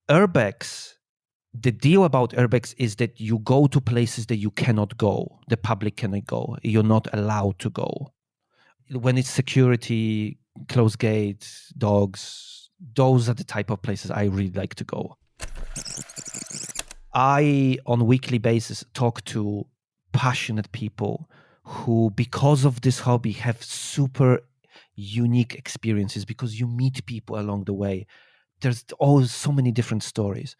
URBEX, the deal about URBEX is that you go to places that you cannot go, the public cannot go, you're not allowed to go. When it's security, closed gates, dogs, those are the type of places I really like to go. I, on a weekly basis, talk to passionate people who, because of this hobby, have super unique experiences because you meet people along the way. There's always so many different stories.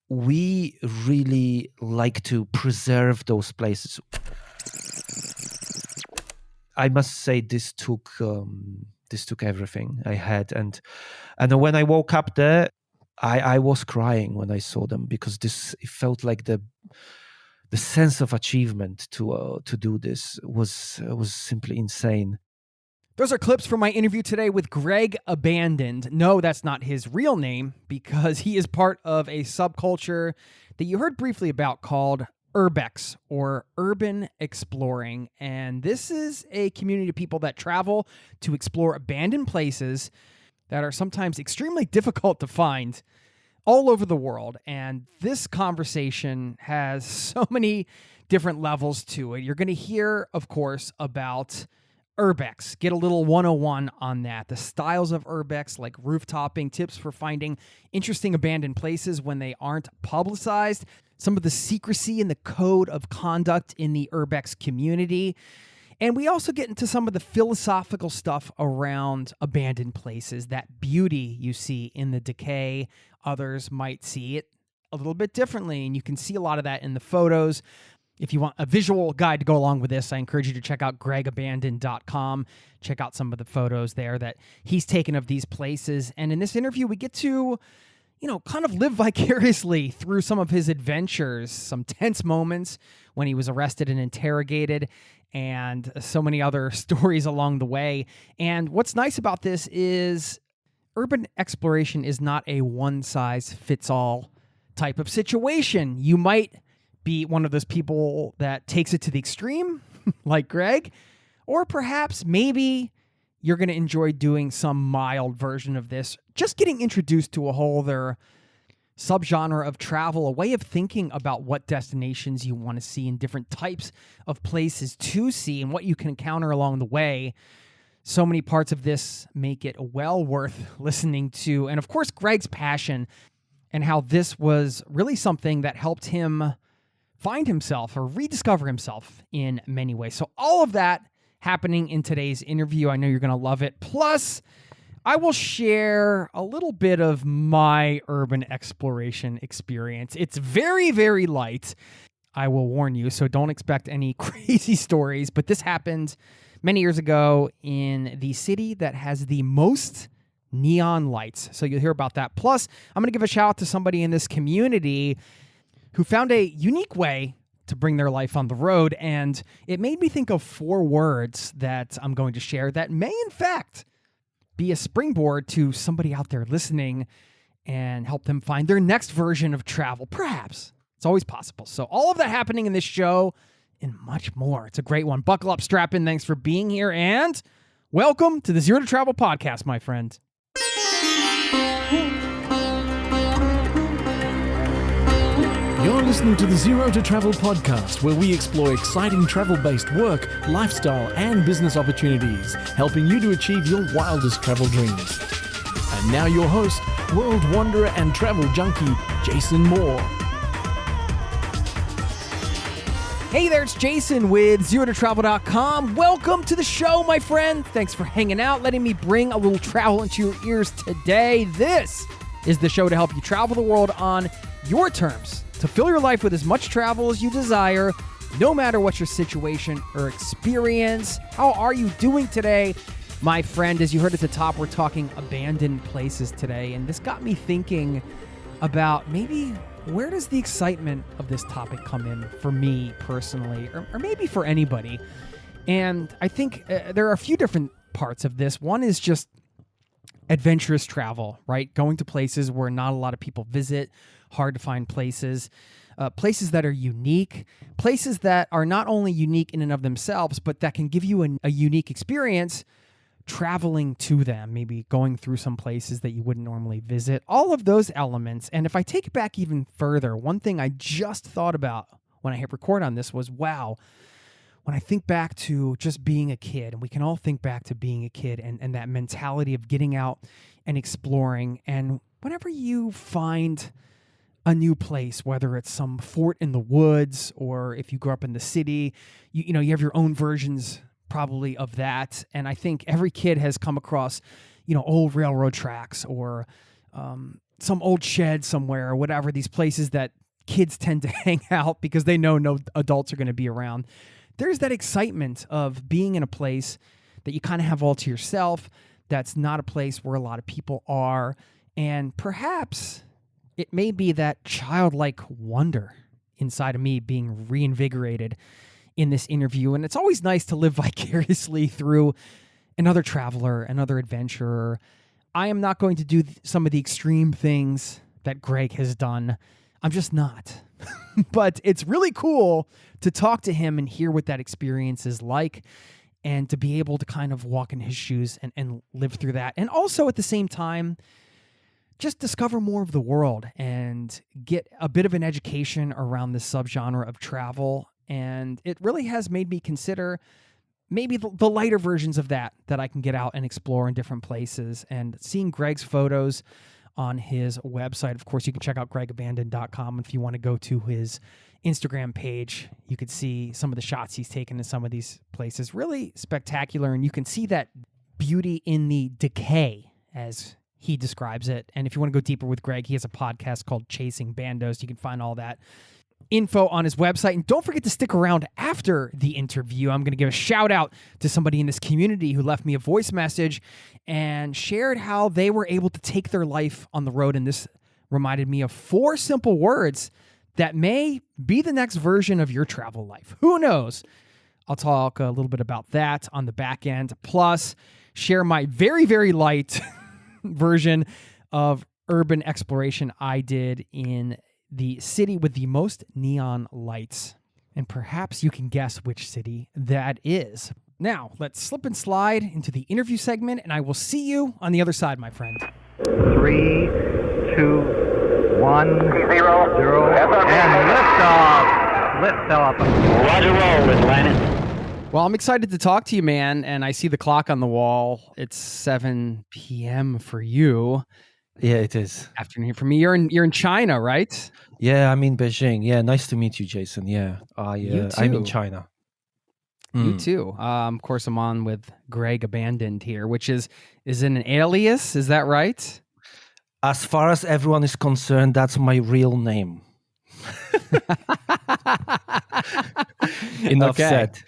We really like to preserve those places. I must say this took everything I had, and when I woke up there, I was crying when I saw them because it felt like the sense of achievement to do this was simply insane. Those are clips from my interview today with Greg Abandoned. No, that's not his real name because he is part of a subculture that you heard briefly about called URBEX, or urban exploring. And this is a community of people that travel to explore abandoned places that are sometimes extremely difficult to find all over the world. And this conversation has so many different levels to it. You're going to hear, of course, about URBEX. Get a little 101 on that. The styles of URBEX, like rooftopping, tips for finding interesting abandoned places when they aren't publicized, some of the secrecy and the code of conduct in the URBEX community. And we also get into some of the philosophical stuff around abandoned places, that beauty you see in the decay. Others might see it a little bit differently, and you can see a lot of that in the photos. If you want a visual guide to go along with this, I encourage you to check out gregabandoned.com. Check out some of the photos there that he's taken of these places. And in this interview, we get to, kind of live vicariously through some of his adventures, some tense moments when he was arrested and interrogated, and so many other stories along the way. And what's nice about this is urban exploration is not a one-size-fits-all type of situation. You might be one of those people that takes it to the extreme, like Greg, or perhaps maybe you're going to enjoy doing some mild version of this, just getting introduced to a whole other subgenre of travel, a way of thinking about what destinations you want to see and different types of places to see and what you can encounter along the way. So many parts of this make it well worth listening to. And of course, Greg's passion and how this was really something that helped him find himself or rediscover himself in many ways. So all of that happening in today's interview. I know you're going to love it. Plus, I will share a little bit of my urban exploration experience. It's very, very light, I will warn you, so don't expect any crazy stories. But this happened many years ago in the city that has the most neon lights. So you'll hear about that. Plus, I'm going to give a shout out to somebody in this community who found a unique way to bring their life on the road. And it made me think of 4 words that I'm going to share that may, in fact, be a springboard to somebody out there listening and help them find their next version of travel. Perhaps. It's always possible. So all of that happening in this show and much more. It's a great one. Buckle up, strap in. Thanks for being here. And welcome to the Zero to Travel podcast, my friend. You're listening to the Zero to Travel podcast, where we explore exciting travel-based work, lifestyle, and business opportunities, helping you to achieve your wildest travel dreams. And now your host, world wanderer and travel junkie, Jason Moore. Hey there, it's Jason with ZeroToTravel.com. Welcome to the show, my friend. Thanks for hanging out, letting me bring a little travel into your ears today. This is the show to help you travel the world on your terms, to fill your life with as much travel as you desire, no matter what your situation or experience. How are you doing today, my friend? As you heard at the top, we're talking abandoned places today, and this got me thinking about maybe where does the excitement of this topic come in for me personally, or maybe for anybody. And I think there are a few different parts of this. One is just adventurous travel, right? Going to places where not a lot of people visit, hard to find places, places that are unique, places that are not only unique in and of themselves, but that can give you a unique experience traveling to them, maybe going through some places that you wouldn't normally visit, all of those elements. And if I take it back even further, one thing I just thought about when I hit record on this was, wow, when I think back to just being a kid, and we can all think back to being a kid and that mentality of getting out and exploring. And whenever you find a new place, whether it's some fort in the woods or if you grew up in the city, you know, you have your own versions probably of that. And I think every kid has come across, you know, old railroad tracks or some old shed somewhere or whatever, these places that kids tend to hang out because they know no adults are going to be around. There's that excitement of being in a place that you kind of have all to yourself. That's not a place where a lot of people are. And perhaps it may be that childlike wonder inside of me being reinvigorated in this interview. And it's always nice to live vicariously through another traveler, another adventurer. I am not going to do some of the extreme things that Greg has done. I'm just not. But it's really cool to talk to him and hear what that experience is like and to be able to kind of walk in his shoes and live through that. And also at the same time, just discover more of the world and get a bit of an education around this subgenre of travel. And it really has made me consider maybe the lighter versions of that I can get out and explore in different places. And seeing Greg's photos on his website, of course, you can check out gregabandon.com. If you want to go to his Instagram page, you could see some of the shots he's taken in some of these places. Really spectacular. And you can see that beauty in the decay, as he describes it. And if you want to go deeper with Greg, he has a podcast called Chasing Bandos. You can find all that info on his website. And don't forget to stick around after the interview. I'm going to give a shout out to somebody in this community who left me a voice message and shared how they were able to take their life on the road. And this reminded me of 4 simple words that may be the next version of your travel life. Who knows? I'll talk a little bit about that on the back end, plus share my very, very light version of urban exploration I did in the city with the most neon lights. And perhaps you can guess which city that is. Now, let's slip and slide into the interview segment, and I will see you on the other side, my friend. 3, 2, 1, 0, and liftoff. Liftoff. Roger, roll, Atlanta. Well, I'm excited to talk to you, man, and I see the clock on the wall. It's 7 p.m. for you. Yeah, it is. Afternoon for me. You're in China, right? Yeah, I'm in Beijing. Yeah, nice to meet you, Jason. Yeah, I'm in China. You too. Of course, I'm on with Greg Abandoned here, which is it an alias? Is that right? As far as everyone is concerned, that's my real name. Enough said.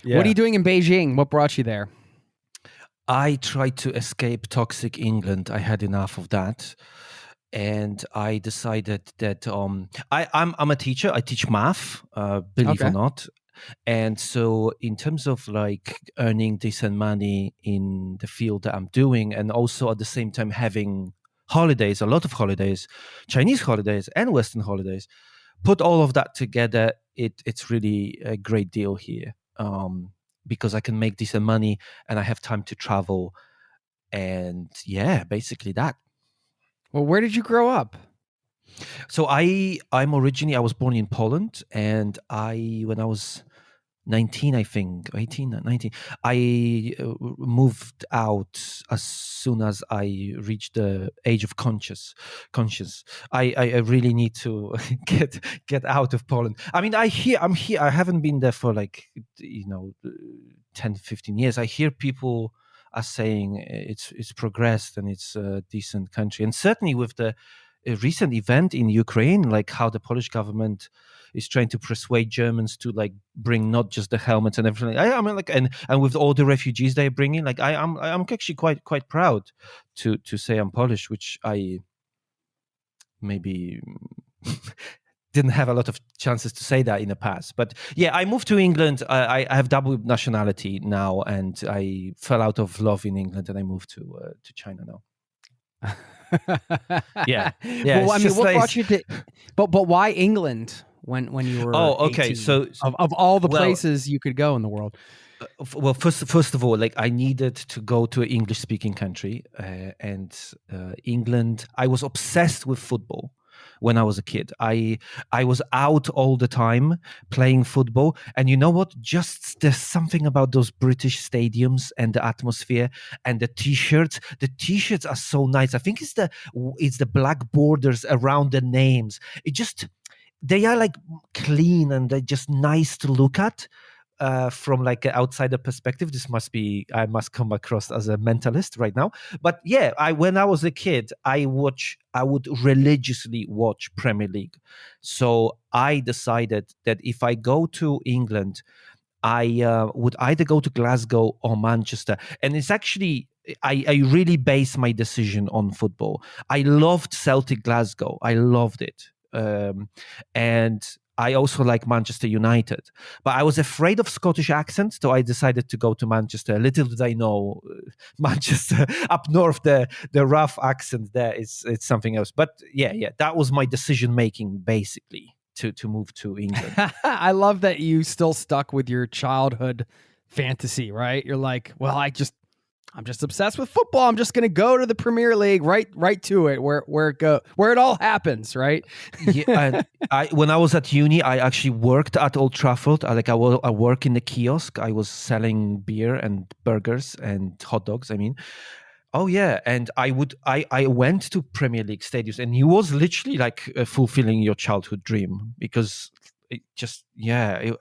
Yeah. What are you doing in Beijing? What brought you there? I tried to escape toxic England. I had enough of that. And I decided that I'm a teacher. I teach math, believe or not. And so in terms of like earning decent money in the field that I'm doing, and also at the same time having holidays, a lot of holidays, Chinese holidays and Western holidays, put all of that together, it's really a great deal here. Because I can make decent money and I have time to travel. And yeah, basically that. Well, where did you grow up? So I was born in Poland, and when I was 19, I think, 18, 19, I moved out as soon as I reached the age of conscious. I really need to get out of Poland. I mean, I'm here. I haven't been there for 10, 15 years. I hear people are saying it's progressed and it's a decent country. And certainly with the recent event in Ukraine, like how the Polish government is trying to persuade Germans to like bring not just the helmets and everything. I mean, like, and with all the refugees they're bringing, like I'm actually quite proud to say I'm Polish, which I maybe didn't have a lot of chances to say that in the past. But yeah, I moved to England. I have double nationality now, and I fell out of love in England, and I moved to China now. yeah. Well, I mean, what brought you to? But why England when you were? Oh, okay. 18? So of all the places you could go in the world. Well, first of all, like I needed to go to an English speaking country, and England. I was obsessed with football when I was a kid. I was out all the time playing football, and you know what? Just there's something about those British stadiums and the atmosphere and the t-shirts. The t-shirts are so nice. I think it's the black borders around the names. It just they are like clean and they're just nice to look at. From like an outsider perspective, I must come across as a mentalist right now. But yeah, when I was a kid, I would religiously watch Premier League. So I decided that if I go to England, I would either go to Glasgow or Manchester. And it's actually, I really base my decision on football. I loved Celtic Glasgow. I loved it. And I also like Manchester United. But I was afraid of Scottish accents, so I decided to go to Manchester. Little did I know, Manchester up north, the rough accent there is it's something else. But yeah, that was my decision making basically to move to England. I love that you still stuck with your childhood fantasy, right? You're like, well, I'm just obsessed with football. I'm just going to go to the Premier League, right to it, where it all happens, right? Yeah, and when I was at uni, I actually worked at Old Trafford. I work in the kiosk. I was selling beer and burgers and hot dogs. I mean, oh yeah, and I went to Premier League stadiums, and it was literally like fulfilling your childhood dream because it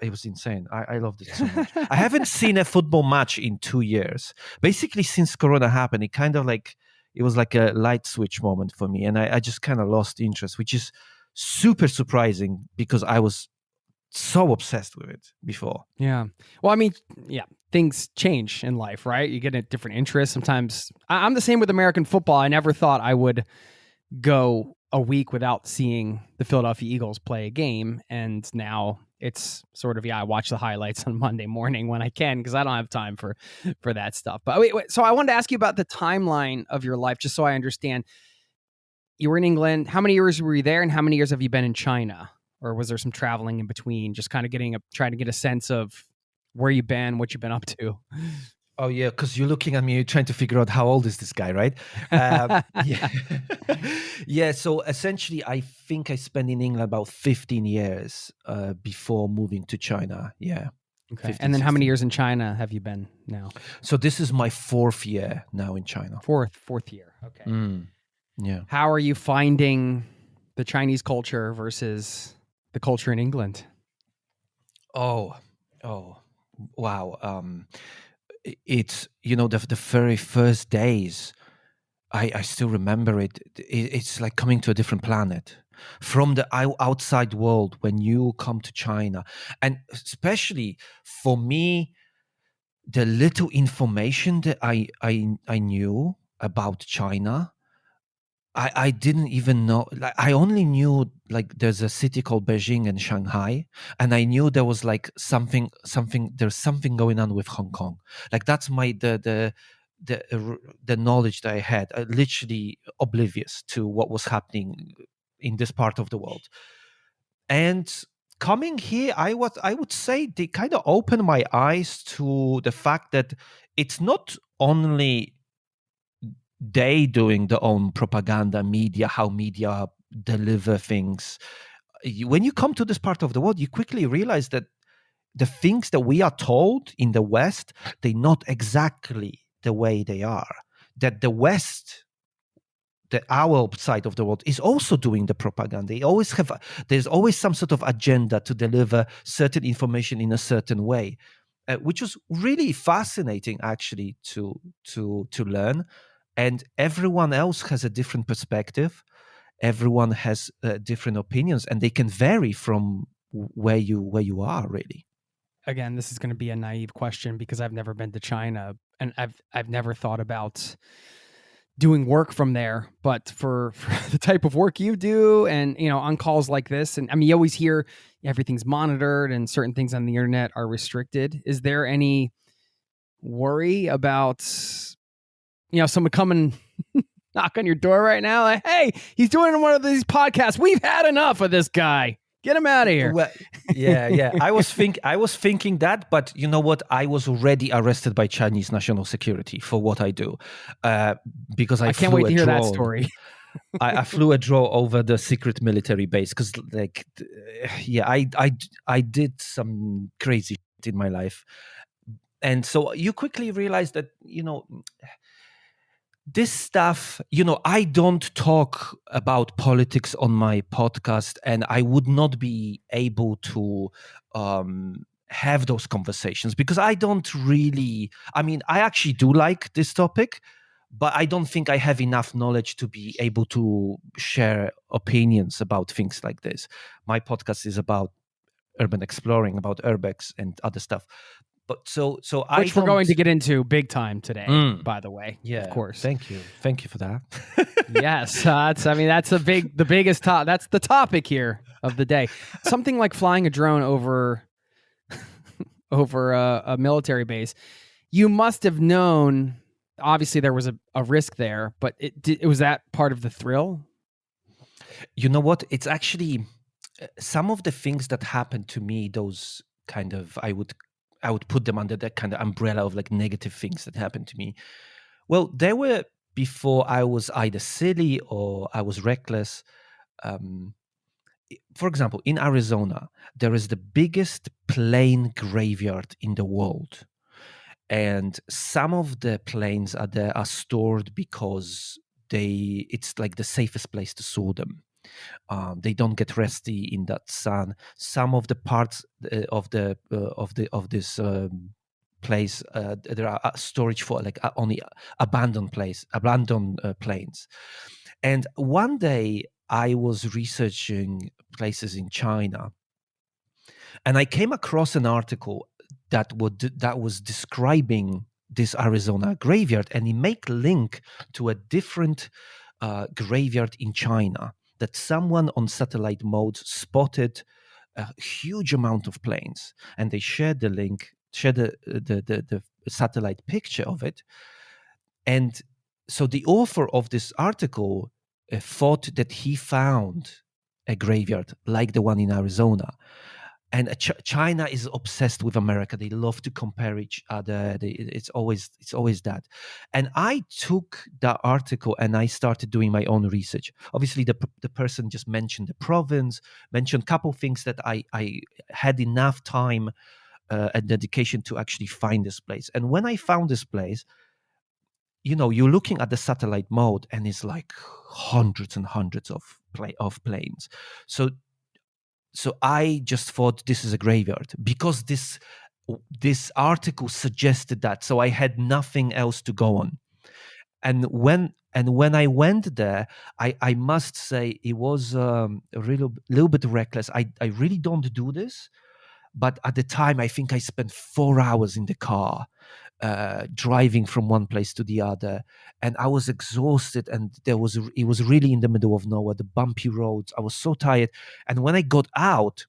was insane. I loved it so much. I haven't seen a football match in 2 years. Basically, since Corona happened, it kind of like it was like a light switch moment for me, and I just kind of lost interest, which is super surprising because I was so obsessed with it before. Yeah. Well, I mean, yeah, things change in life, right? You get a different interest. Sometimes I'm the same with American football. I never thought I would go a week without seeing the Philadelphia Eagles play a game. And now it's sort of, I watch the highlights on Monday morning when I can, because I don't have time for that stuff. But wait, so I wanted to ask you about the timeline of your life, just so I understand. You were in England. How many years were you there? And how many years have you been in China? Or was there some traveling in between? Just kind of trying to get a sense of where you've been, what you've been up to. Oh yeah, because you're looking at me, you're trying to figure out how old is this guy, right? Yeah, yeah. So essentially, I think I spent in England about 15 years before moving to China. Yeah. Okay. 15, And then how 16. many years in China have you been now? So this is my 4th year now in China. Fourth year. Okay. Yeah. How are you finding the Chinese culture versus the culture in England? Oh, wow. It's the very first days. I still remember it. It's like coming to a different planet from the outside world when you come to China, and especially for me, the little information that I knew about China. I didn't even know, like I only knew like there's a city called Beijing and Shanghai, and I knew there was like there's something going on with Hong Kong. Like that's the knowledge that I had, literally oblivious to what was happening in this part of the world. And coming here, I would say they kind of opened my eyes to the fact that it's not only they doing their own propaganda, media, how media deliver things. When you come to this part of the world, you quickly realize that the things that we are told in the West, they're not exactly the way they are. That the West, our side of the world, is also doing the propaganda. There's always some sort of agenda to deliver certain information in a certain way, which was really fascinating actually to learn. And everyone else has a different perspective. Everyone has different opinions, and they can vary from where you are, really. Again, this is going to be a naive question because I've never been to China, and I've never thought about doing work from there. But for the type of work you do, and on calls like this, and I mean, you always hear everything's monitored and certain things on the internet are restricted. Is there any worry about someone coming knock on your door right now, like, hey, he's doing one of these podcasts. We've had enough of this guy. Get him out of here. Well, yeah. I was thinking that, but you know what? I was already arrested by Chinese national security for what I do, because I can't flew wait to a hear that drone. story. I flew a drone over the secret military base because, like, I did some crazy shit in my life, and so you quickly realize that this stuff, I don't talk about politics on my podcast, and I would not be able to have those conversations because I don't really, I actually do like this topic, but I don't think I have enough knowledge to be able to share opinions about things like this. My podcast is about urban exploring, about URBEX and other stuff. But so I Which we're going don't- to get into big time today, Mm. by the way. Yeah, Of course. Thank you for that. Yes, that's the biggest top. That's the topic here of the day. Something like flying a drone over a military base. You must have known. Obviously, there was a risk there, but it was that part of the thrill. You know what? It's actually some of the things that happened to me. Those kind of I would put them under that kind of umbrella of like negative things that happened to me. Well, there were before I was either silly or I was reckless. For example, in Arizona, there is the biggest plane graveyard in the world. And some of the planes are stored because it's like the safest place to store them. They don't get rusty in that sun. Some of the parts of this place there are storage for like only abandoned planes. And one day I was researching places in China, and I came across an article that was describing this Arizona graveyard, and it make link to a different graveyard in China that someone on satellite mode spotted a huge amount of planes, and they shared the link, shared the satellite picture of it. And so the author of this article thought that he found a graveyard like the one in Arizona. And China is obsessed with America. They love to compare each other. It's always that. And I took that article and I started doing my own research. Obviously, the person just mentioned the province, mentioned a couple things that I had enough time and dedication to actually find this place. And when I found this place, you're looking at the satellite mode, and it's like hundreds and hundreds of planes. So I just thought this is a graveyard because this article suggested that. So I had nothing else to go on. And when I went there, I must say it was a little bit reckless. I really don't do this, but at the time I think I spent 4 hours in the car driving from one place to the other, and I was exhausted, and it was really in the middle of nowhere, the bumpy roads. I was so tired, and when I got out,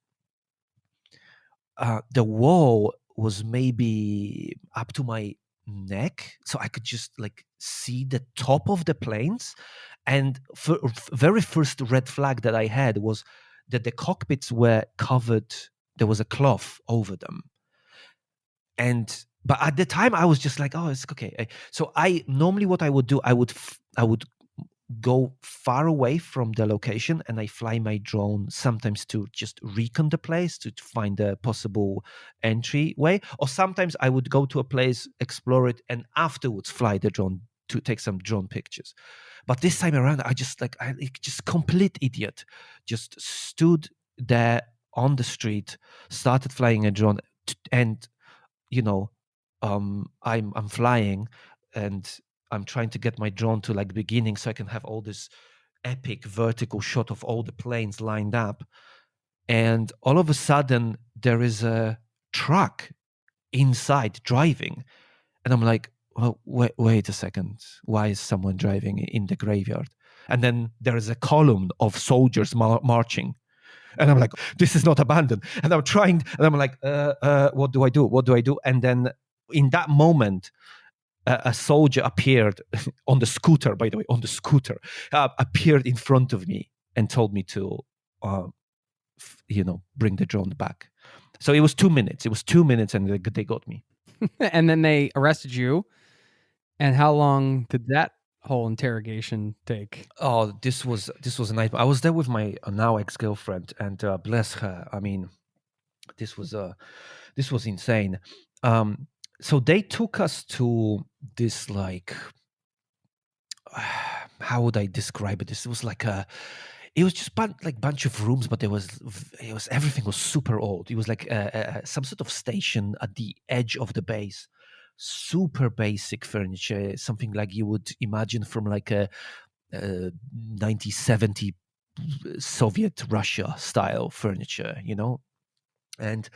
the wall was maybe up to my neck, so I could just like see the top of the planes. And very first red flag that I had was that the cockpits were covered. There was a cloth over them, but at the time I was just like, oh, it's okay. So I normally what I would do, I would go far away from the location, and I fly my drone sometimes to just recon the place to find a possible entryway, or sometimes I would go to a place, explore it, and afterwards fly the drone to take some drone pictures. But this time around, I just complete idiot, just stood there on the street, started flying a drone, and I'm flying, and I'm trying to get my drone to like beginning so I can have all this epic vertical shot of all the planes lined up. And all of a sudden there is a truck inside driving. And I'm like, well, wait a second. Why is someone driving in the graveyard? And then there is a column of soldiers marching. And I'm like, this is not abandoned. And I'm trying, and I'm like, what do I do? What do I do? And then in that moment, a soldier appeared on the scooter, by the way, appeared in front of me and told me to bring the drone back. So it was 2 minutes. It was 2 minutes, and they got me. And then they arrested you. And how long did that whole interrogation take? Oh, this was a nightmare. I was there with my now ex-girlfriend, and bless her. I mean, this was insane. So they took us to this, like, how would I describe it? This was like it was just bunch of rooms, but it was everything was super old. It was like some sort of station at the edge of the base. Super basic furniture, something like you would imagine from like a 1970 Soviet Russia style furniture, And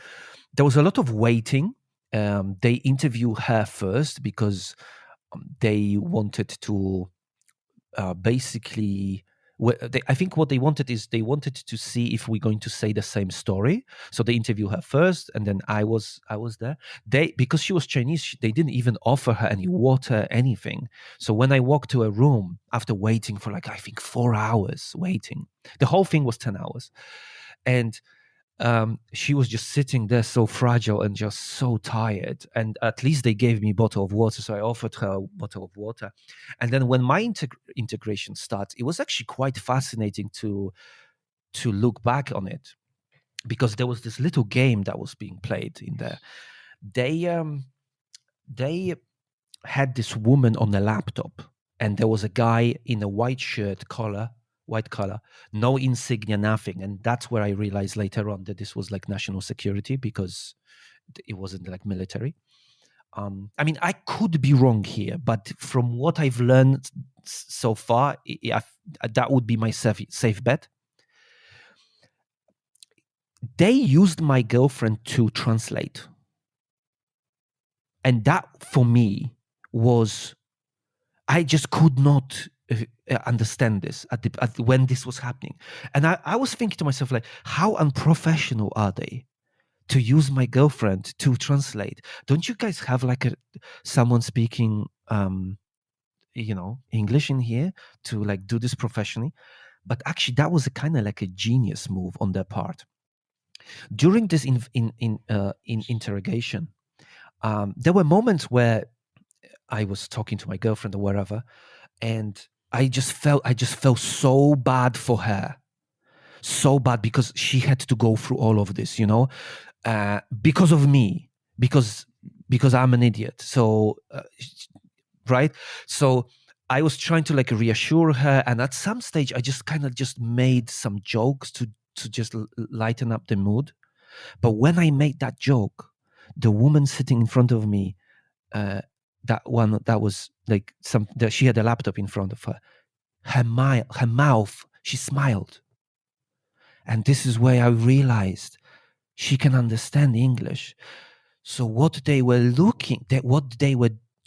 there was a lot of waiting. They interview her first because they wanted to basically. I think what they wanted is they wanted to see if we're going to say the same story. So they interview her first, and then I was there. Because she was Chinese, they didn't even offer her any water, anything. So when I walked to a room after waiting for, like, I think 4 hours waiting, the whole thing was 10 hours, and she was just sitting there so fragile and just so tired. And at least they gave me a bottle of water, so I offered her a bottle of water. And then when my integration starts, it was actually quite fascinating to look back on it, because there was this little game that was being played in there. They had this woman on a laptop, and there was a guy in a white collar, no insignia, nothing. And that's where I realized later on that this was like national security, because it wasn't like military. I mean, I could be wrong here, but from what I've learned so far, that would be my safe bet. They used my girlfriend to translate. And that, for me, was, I just could not understand this when this was happening. And I was thinking to myself, like, how unprofessional are they to use my girlfriend to translate? Don't you guys have like someone speaking English in here to like do this professionally? But actually, that was a kind of like a genius move on their part. During this interrogation, there were moments where I was talking to my girlfriend or wherever, and I just felt so bad for her, so bad, because she had to go through all of this, because of me, because I'm an idiot. So, right. So I was trying to like reassure her, and at some stage, I just kind of just made some jokes to just lighten up the mood. But when I made that joke, the woman sitting in front of me, that one that was like she had a laptop in front of her. Her mouth, she smiled. And this is where I realized she can understand English. So what they were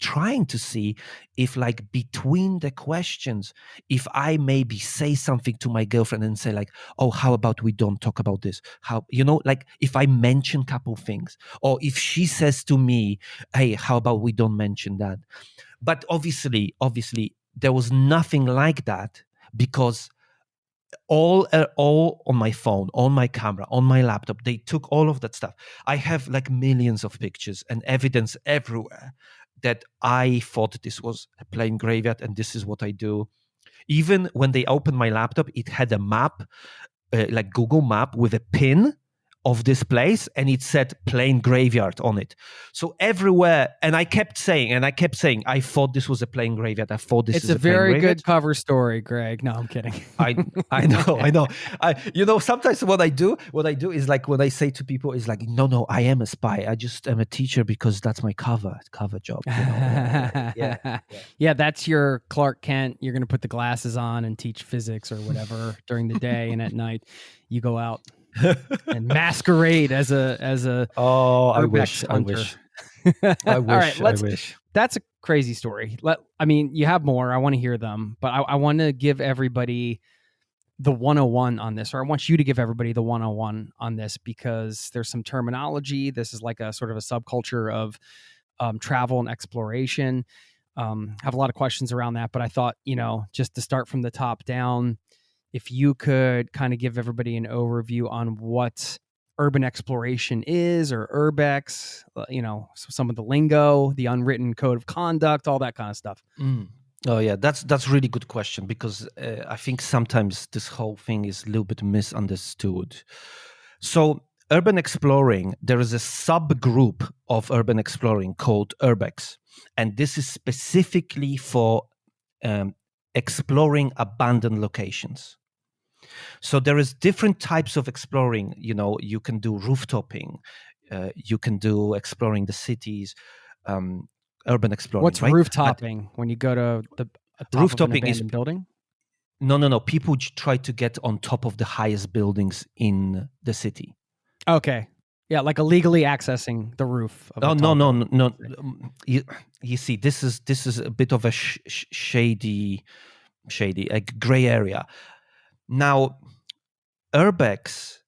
trying to see, if like between the questions, if I maybe say something to my girlfriend and say like, oh, how about we don't talk about this? How, like if I mention a couple things, or if she says to me, hey, how about we don't mention that? But obviously, there was nothing like that, because all on my phone, on my camera, on my laptop, they took all of that stuff. I have like millions of pictures and evidence everywhere that I thought this was a plane graveyard, and this is what I do. Even when they opened my laptop, it had a map, like Google Map, with a pin of this place, and it said plane graveyard on it. So everywhere, and I kept saying, I thought this was a plane graveyard. I thought this is a plane graveyard. It's a very good cover story, Greg. No, I'm kidding. I know. Sometimes what I do is like, when I say to people, is like, no, I am a spy. I just am a teacher because that's my cover job. Yeah, that's your Clark Kent. You're going to put the glasses on and teach physics or whatever during the day, and at night you go out and masquerade as a I wish. wish. All right, I wish. That's a crazy story. You have more. I want to hear them, but I want to give everybody the 101 on this, or I want you to give everybody the 101 on this, because there's some terminology. This is like a sort of a subculture of travel and exploration. Have a lot of questions around that, but I thought, just to start from the top down, if you could kind of give everybody an overview on what urban exploration is, or URBEX, some of the lingo, the unwritten code of conduct, all that kind of stuff. Oh yeah, that's really good question, because I think sometimes this whole thing is a little bit misunderstood. So urban exploring, there is a subgroup of urban exploring called URBEX, and this is specifically for exploring abandoned locations. So there is different types of exploring. You can do rooftopping, you can do exploring the cities, urban exploring. What's right? roofttopping? When you go to the top of an Roofttopping is abandoned building? No. People try to get on top of the highest buildings in the city. Okay. Yeah, like illegally accessing the roof of a Oh tall no. building. You see, this is a bit of a shady, a gray area. Now, URBEX.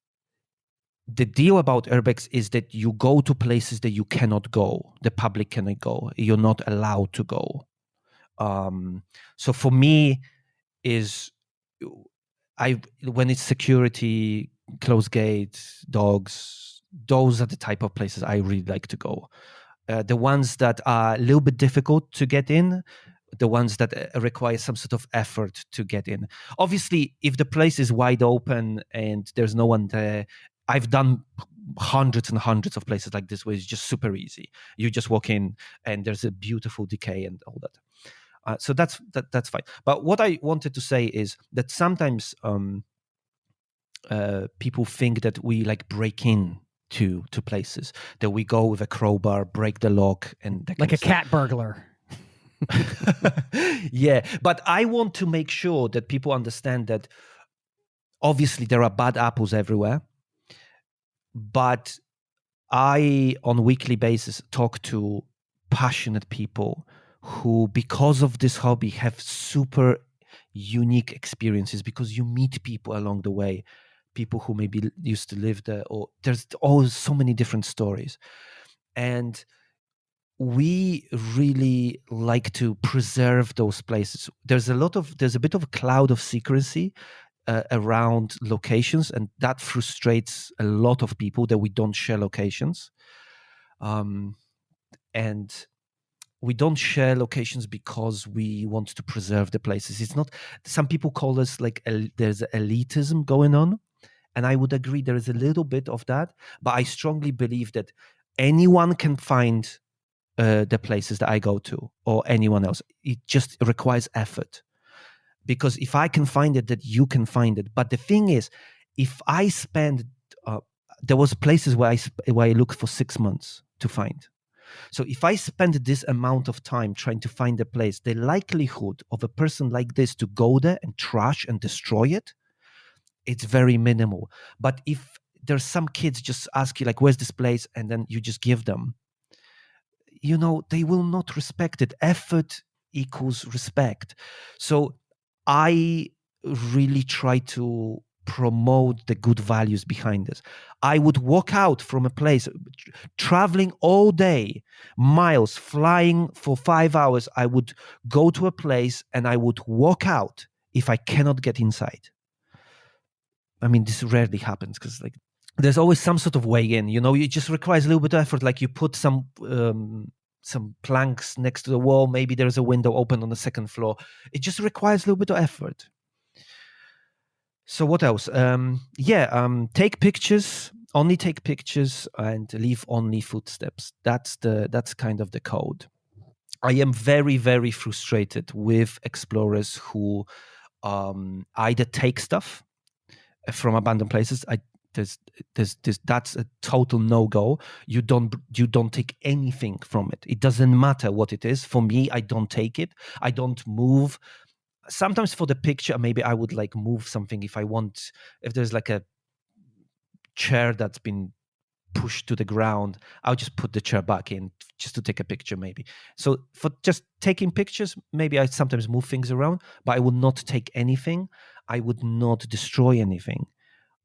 The deal about URBEX is that you go to places that you cannot go. The public cannot go. You're not allowed to go. So for me, when it's security, closed gates, dogs, those are the type of places I really like to go. The ones that are a little bit difficult to get in, the ones that require some sort of effort to get in. Obviously, if the place is wide open and there's no one there, I've done hundreds and hundreds of places like this where it's just super easy. You just walk in and there's a beautiful decay and all that. So that's fine. But what I wanted to say is that sometimes people think that we like break in to places, that we go with a crowbar, break the lock, and that Like a cat burglar. Yeah, but I want to make sure that people understand that obviously there are bad apples everywhere, but I, on a weekly basis, talk to passionate people who, because of this hobby, have super unique experiences, because you meet people along the way, people who maybe used to live there, or there's always so many different stories. And we really like to preserve those places. There's a bit of a cloud of secrecy around locations, and that frustrates a lot of people that we don't share locations. And we don't share locations because we want to preserve the places. It's not. Some people call us like there's elitism going on, and I would agree there is a little bit of that. But I strongly believe that anyone can find the places that I go to, or anyone else. It just requires effort. Because if I can find it, that you can find it. But the thing is, if I spend, there was places where I looked for 6 months to find. So if I spend this amount of time trying to find a place, the likelihood of a person like this to go there and trash and destroy it, it's very minimal. But if there's some kids just ask you like, where's this place? And then you just give them, they will not respect it. Effort equals respect. So I really try to promote the good values behind this. I would walk out from a place, traveling all day, miles, flying for 5 hours. I would go to a place and I would walk out if I cannot get inside. I mean, this rarely happens because there's always some sort of way in. It just requires a little bit of effort. Like you put some planks next to the wall. Maybe there's a window open on the second floor. It just requires a little bit of effort. So what else? Take pictures. Only take pictures and leave only footsteps. That's kind of the code. I am very, very frustrated with explorers who either take stuff from abandoned places. That's a total no-go. You don't take anything from it. It doesn't matter what it is. For me, I don't take it. I don't move. Sometimes for the picture, maybe I would like move something if there's like a chair that's been pushed to the ground, I'll just put the chair back in just to take a picture maybe. So for just taking pictures, maybe I sometimes move things around, but I would not take anything. I would not destroy anything.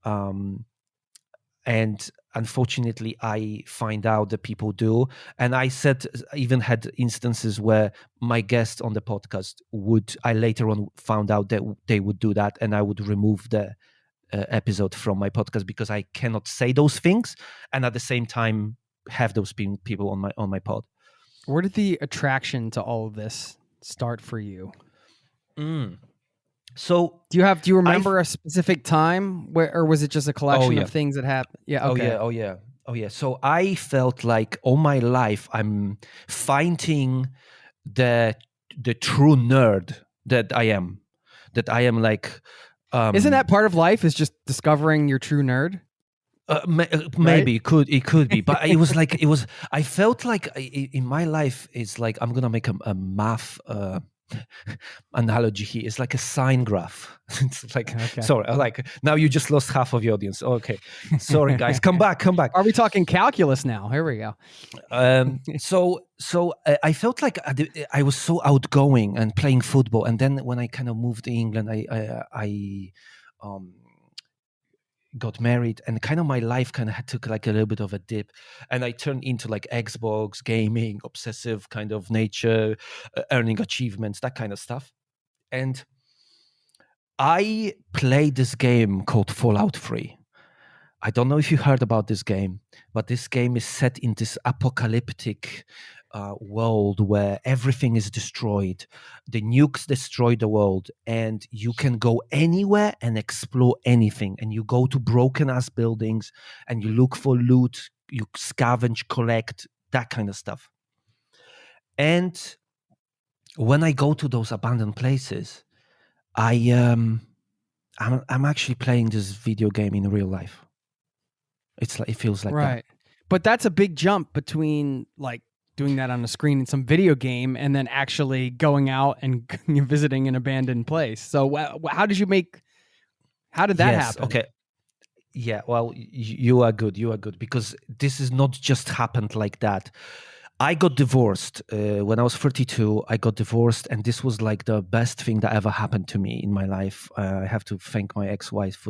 And and unfortunately I find out that people do. And I even had instances where my guests on the podcast I later on found out that they would do that, and I would remove the episode from my podcast because I cannot say those things and at the same time have those people on my pod. Where did the attraction to all of this start for you? So do you remember a specific time or was it just a collection of things that happened? Yeah. Okay. Oh yeah. So I felt like all my life I'm finding the true nerd that I am. Like, isn't that part of life, is just discovering your true nerd? Maybe right? it could be, but it was like I felt like in my life it's like, I'm gonna make a math analogy here. It's like a sine graph. It's like, okay. Sorry, like now you just lost half of your audience. Okay, sorry guys, come back. Are we talking calculus now? Here we go. So I felt like I was so outgoing and playing football, and then when I kind of moved to England, I got married, and kind of my life kind of took like a little bit of a dip, and I turned into like Xbox gaming, obsessive kind of nature, earning achievements, that kind of stuff. And I played this game called Fallout 3. I don't know if you heard about this game, but this game is set in this apocalyptic world where everything is destroyed. The nukes destroy the world, and you can go anywhere and explore anything. And you go to broken ass buildings and you look for loot, you scavenge, collect, that kind of stuff. And when I go to those abandoned places, I'm actually playing this video game in real life. It feels like right. That. But that's a big jump between like doing that on a screen in some video game and then actually going out and visiting an abandoned place. So how did that happen? Okay. Yeah, well, you are good because this is not just happened like that. I got divorced when I was 32. I got divorced, and this was like the best thing that ever happened to me in my life. I have to thank my ex-wife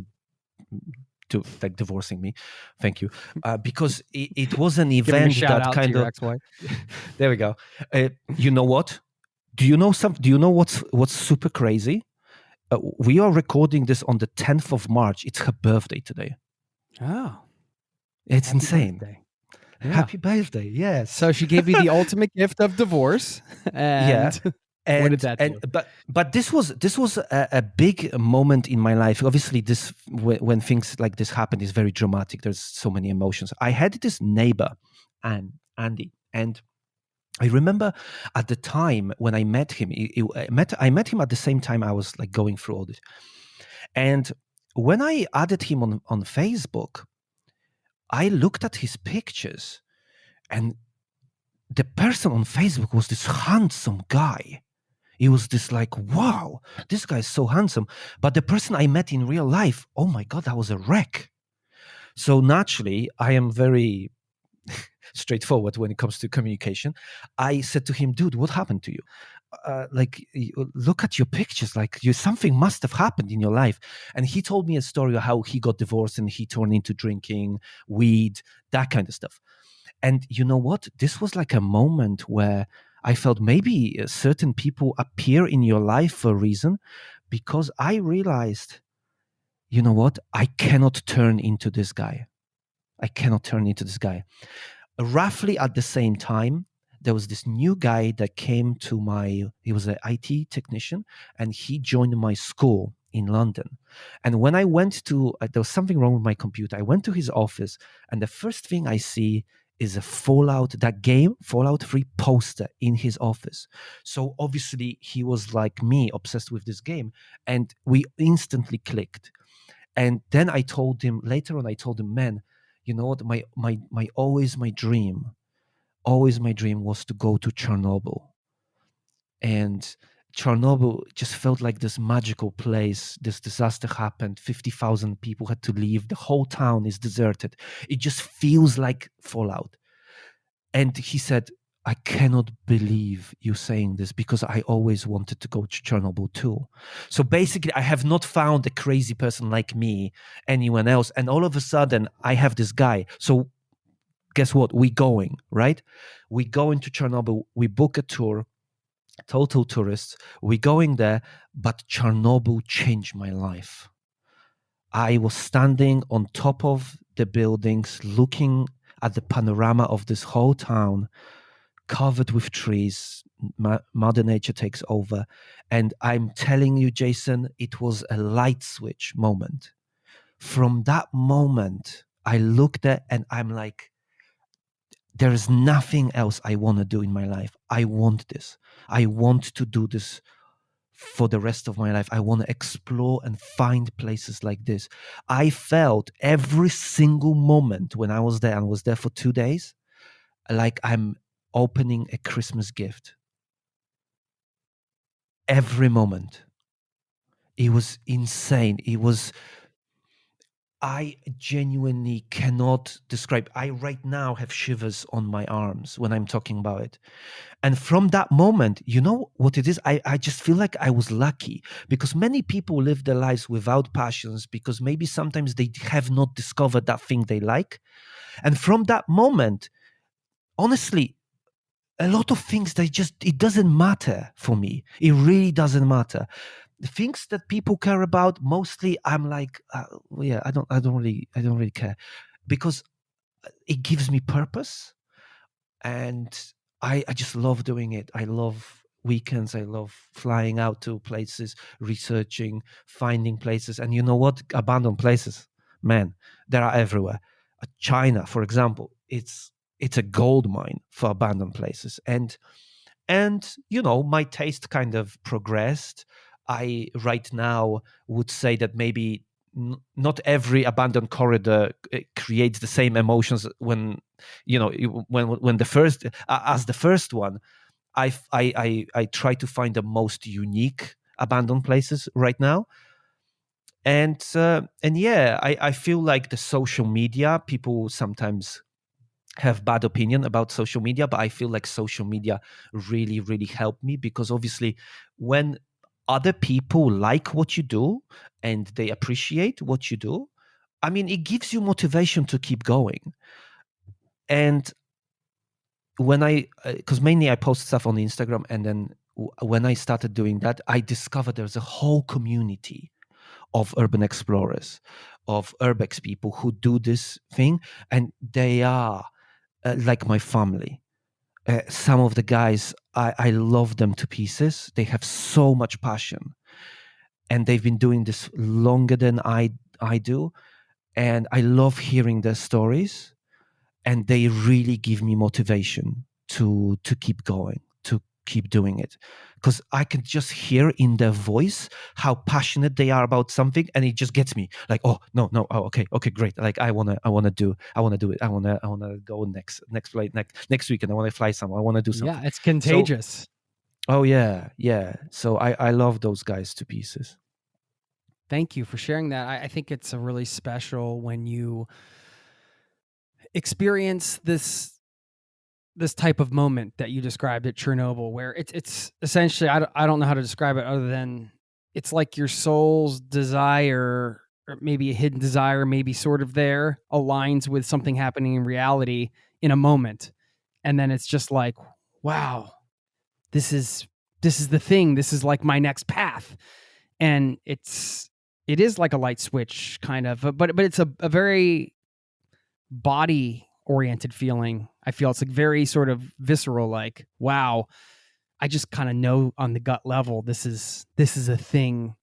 to like divorcing me. Thank you. Because it was an event that kind of ex-wife. There we go. You know what? Do you know what's super crazy? We are recording this on the 10th of March. It's her birthday today. Oh. It's insane. Birthday. Yeah. Happy birthday. Yes. So she gave you the ultimate gift of divorce. And And, what did that do? But this was a big moment in my life. Obviously, when things like this happen is very dramatic. There's so many emotions. I had this neighbor, Andy, and I remember at the time when I met him, I met him at the same time I was like going through all this. And when I added him on Facebook, I looked at his pictures, and the person on Facebook was this handsome guy. He was this like, wow, this guy's so handsome. But the person I met in real life, oh my God, that was a wreck. So naturally, I am very straightforward when it comes to communication. I said to him, dude, what happened to you? Look at your pictures. Like, something must have happened in your life. And he told me a story of how he got divorced and he turned into drinking, weed, that kind of stuff. And you know what? This was like a moment where I felt maybe certain people appear in your life for a reason, because I realized, you know what? I cannot turn into this guy. Roughly at the same time, there was this new guy that came to he was an IT technician, and he joined my school in London. And when I went there was something wrong with my computer. I went to his office, and the first thing I see is a Fallout 3 poster in his office. So obviously he was like me, obsessed with this game, and we instantly clicked. And then later on I told him, man, you know what, my dream was to go to Chernobyl. And Chernobyl just felt like this magical place. This disaster happened. 50,000 people had to leave. The whole town is deserted. It just feels like Fallout. And he said, I cannot believe you saying this because I always wanted to go to Chernobyl too. So basically, I have not found a crazy person like me, anyone else. And all of a sudden, I have this guy. So guess what? We going, right? We go into Chernobyl. We book a tour, total tourists. We going there, but Chernobyl changed my life. I was standing on top of the buildings, looking at the panorama of this whole town, covered with trees. Mother Nature takes over. And I'm telling you, Jason, it was a light switch moment. From that moment, I looked at and I'm like, there is nothing else I want to do in my life. I want this. I want to do this for the rest of my life. I want to explore and find places like this. I felt every single moment when I was there and was there for 2 days, like I'm opening a Christmas gift. Every moment. It was insane. I genuinely cannot describe. I right now have shivers on my arms when I'm talking about it. And from that moment, you know what it is? I just feel like I was lucky because many people live their lives without passions because maybe sometimes they have not discovered that thing they like. And from that moment, honestly, a lot of things it doesn't matter for me. It really doesn't matter. The things that people care about, mostly I'm like, yeah, I don't really care because it gives me purpose. And I just love doing it. I love weekends. I love flying out to places, researching, finding places. And you know what? Abandoned places, man, they are everywhere. China, for example, it's a gold mine for abandoned places. And you know, my taste kind of progressed. I right now would say that maybe not every abandoned corridor creates the same emotions when you know when the first as the first one. I try to find the most unique abandoned places right now. And yeah, I feel like the social media, people sometimes have bad opinion about social media, but I feel like social media really, really helped me because obviously when other people like what you do and they appreciate what you do, I mean, it gives you motivation to keep going. And when because mainly I post stuff on Instagram, and then when I started doing that, I discovered there's a whole community of urban explorers, of URBEX people who do this thing, and they are like my family. Some of the guys, I love them to pieces. They have so much passion, and they've been doing this longer than I do. And I love hearing their stories, and they really give me motivation to keep going, to keep doing it, because I can just hear in their voice how passionate they are about something, and it just gets me like, oh no, oh okay, great, like I wanna do it, I wanna go next flight next weekend, I wanna fly somewhere, I wanna do something. Yeah, it's contagious. Oh yeah. So I love those guys to pieces. Thank you for sharing that. I think it's a really special when you experience this type of moment that you described at Chernobyl, where it's essentially, I don't know how to describe it other than it's like your soul's desire, or maybe a hidden desire, maybe sort of there, aligns with something happening in reality in a moment. And then it's just like, wow, this is the thing. This is like my next path. And it is like a light switch kind of, but it's a very body oriented feeling. I feel it's like very sort of visceral, like, wow, I just kind of know on the gut level, this is a thing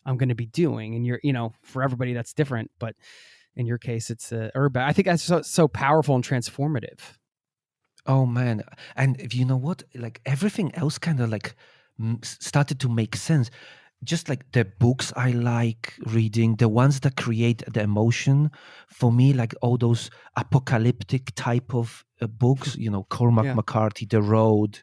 I'm going to be doing. And you're, for everybody that's different, but in your case, it's URBEX. I think that's so powerful and transformative. Oh man. And you know what, like everything else kind of like started to make sense. Just like the books I like reading, the ones that create the emotion for me, like all those apocalyptic type of books, Cormac Yeah. McCarthy, The Road.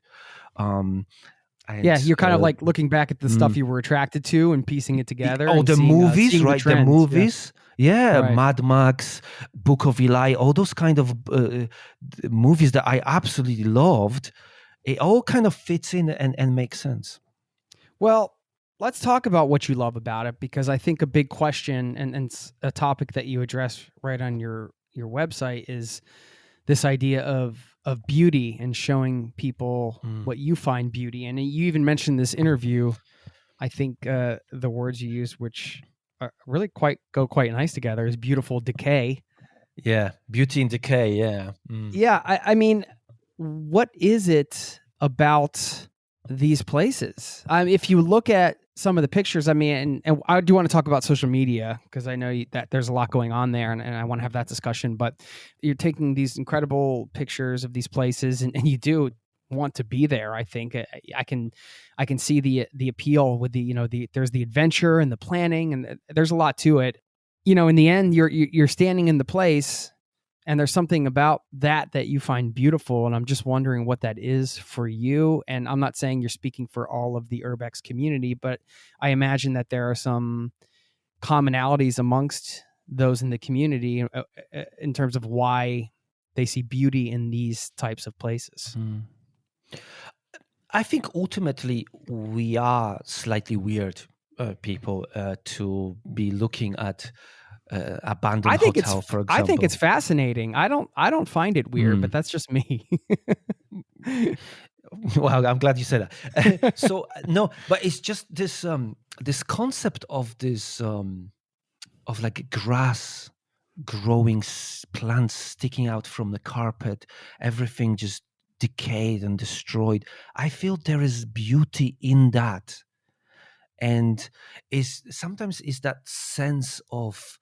Yeah, And you're kind of like looking back at the stuff you were attracted to and piecing it together. oh, and the seeing, movies, seeing right? The trends. movies, yeah, Right. Mad Max, Book of Eli, all those kind of movies that I absolutely loved. It all kind of fits in and makes sense. Well, let's talk about what you love about it, because I think a big question and a topic that you address right on your website is this idea of beauty and showing people what you find beauty. And you even mentioned this interview. I think the words you use, which are really go quite nice together, is beautiful decay. Yeah, Beauty and Decay. Yeah. Yeah, I mean, what is it about these places? If you look at some of the pictures, I mean, and I do want to talk about social media, because I know that there's a lot going on there, and I want to have that discussion. But you're taking these incredible pictures of these places, and you do want to be there. I think I can see the appeal with there's the adventure and the planning, and there's a lot to it. In the end, you're standing in the place, and there's something about that you find beautiful. And I'm just wondering what that is for you. And I'm not saying you're speaking for all of the URBEX community, but I imagine that there are some commonalities amongst those in the community in terms of why they see beauty in these types of places. I think ultimately we are slightly weird people to be looking at abandoned hotel, for example. I think it's fascinating. I don't find it weird, but that's just me. Well, I'm glad you said that. So no, but it's just this this concept of this of like grass growing, plants sticking out from the carpet, everything just decayed and destroyed. I feel there is beauty in that, and sometimes is that sense of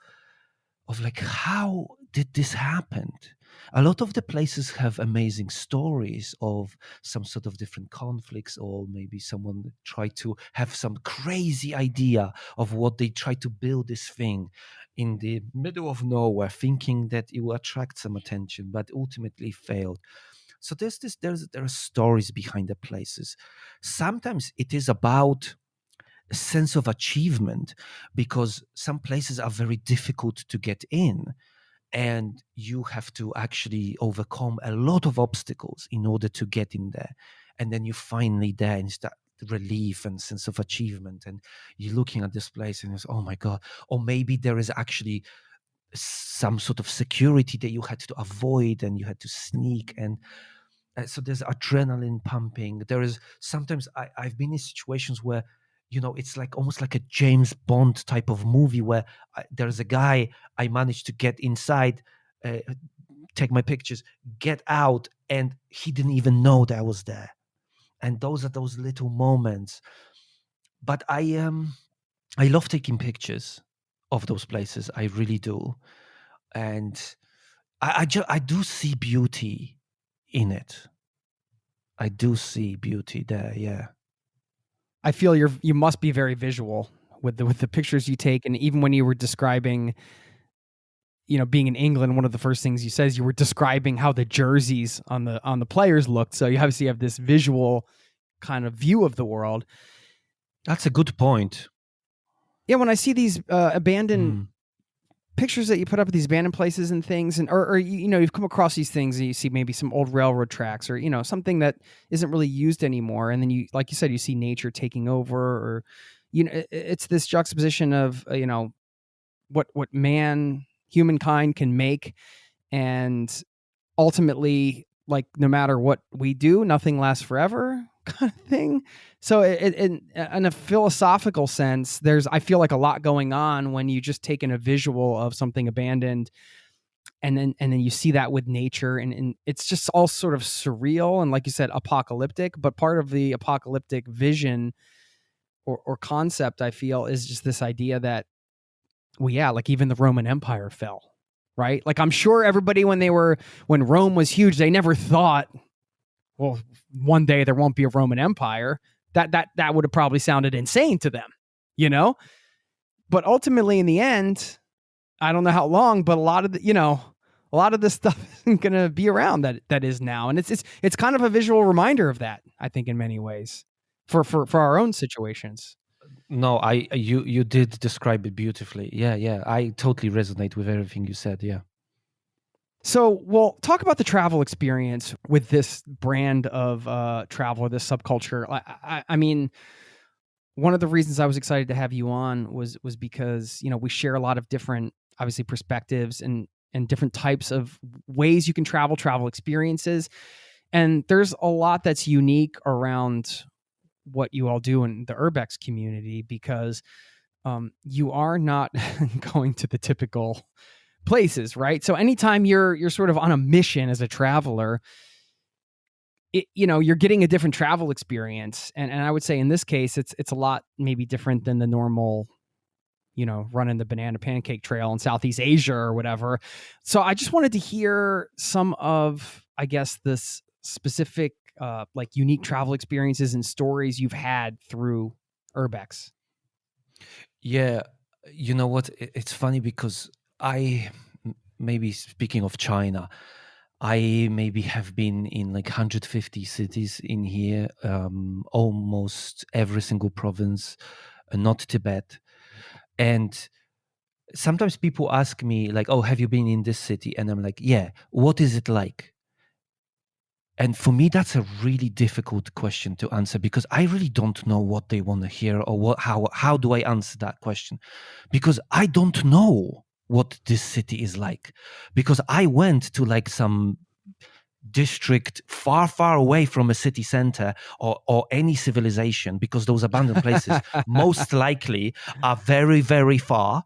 like, how did this happen? A lot of the places have amazing stories of some sort of different conflicts, or maybe someone tried to have some crazy idea of what they tried to build this thing in the middle of nowhere, thinking that it will attract some attention, but ultimately failed. So there are stories behind the places. Sometimes it is about a sense of achievement, because some places are very difficult to get in, and you have to actually overcome a lot of obstacles in order to get in there. And then you're finally there, and it's that relief and sense of achievement, and you're looking at this place and it's, oh my god. Or maybe there is actually some sort of security that you had to avoid and you had to sneak, and so there's adrenaline pumping. There is sometimes I've been in situations where, it's like almost like a James Bond type of movie where there's a guy, I managed to get inside, take my pictures, get out, and he didn't even know that I was there. And those are those little moments. But I love taking pictures of those places. I really do. And I do see beauty in it. I do see beauty there, yeah. I feel you must be very visual with the pictures you take. And even when you were describing, being in England, one of the first things you said is you were describing how the jerseys on the players looked. So you obviously have this visual kind of view of the world. That's a good point. Yeah, when I see these abandoned pictures that you put up at these abandoned places and things, and or you've come across these things and you see maybe some old railroad tracks, or something that isn't really used anymore, and then you, like you said, you see nature taking over, or it's this juxtaposition of what humankind can make, and ultimately, like, no matter what we do, nothing lasts forever, kind of thing. So in a philosophical sense, I feel like a lot going on when you just take in a visual of something abandoned, and then you see that with nature, and it's just all sort of surreal and, like you said, apocalyptic. But part of the apocalyptic vision or concept, I feel, is just this idea that, well, yeah, like even the Roman Empire fell, right? Like, I'm sure everybody when Rome was huge, they never thought, well, one day there won't be a Roman Empire. That would have probably sounded insane to them, But ultimately, in the end, I don't know how long, but a lot of this stuff isn't going to be around that is now, and it's kind of a visual reminder of that, I think, in many ways. for our own situations. No, you did describe it beautifully. Yeah, I totally resonate with everything you said. Yeah. So, well, talk about the travel experience with this brand of travel or this subculture. I mean, one of the reasons I was excited to have you on was because, you know, we share a lot of different, obviously, perspectives and different types of ways you can travel experiences. And there's a lot that's unique around what you all do in the URBEX community, because you are not going to the typical places, right? So anytime you're sort of on a mission as a traveler, you know, you're getting a different travel experience, and I would say in this case, it's a lot maybe different than the normal, you know, running the banana pancake trail in Southeast Asia or whatever. So I just wanted to hear some of, I guess, this specific like unique travel experiences and stories you've had through URBEX. Yeah, you know what? It's funny because maybe speaking of China, I maybe have been in like 150 cities in here, almost every single province, not Tibet. And sometimes people ask me like, "Oh, have you been in this city?" And I'm like, "Yeah, what is it like?" And for me, that's a really difficult question to answer because I really don't know what they want to hear or how do I answer that question? Because I don't know what this city is like. Because I went to like some district far away from a city center or any civilization, because those abandoned places most likely are very far,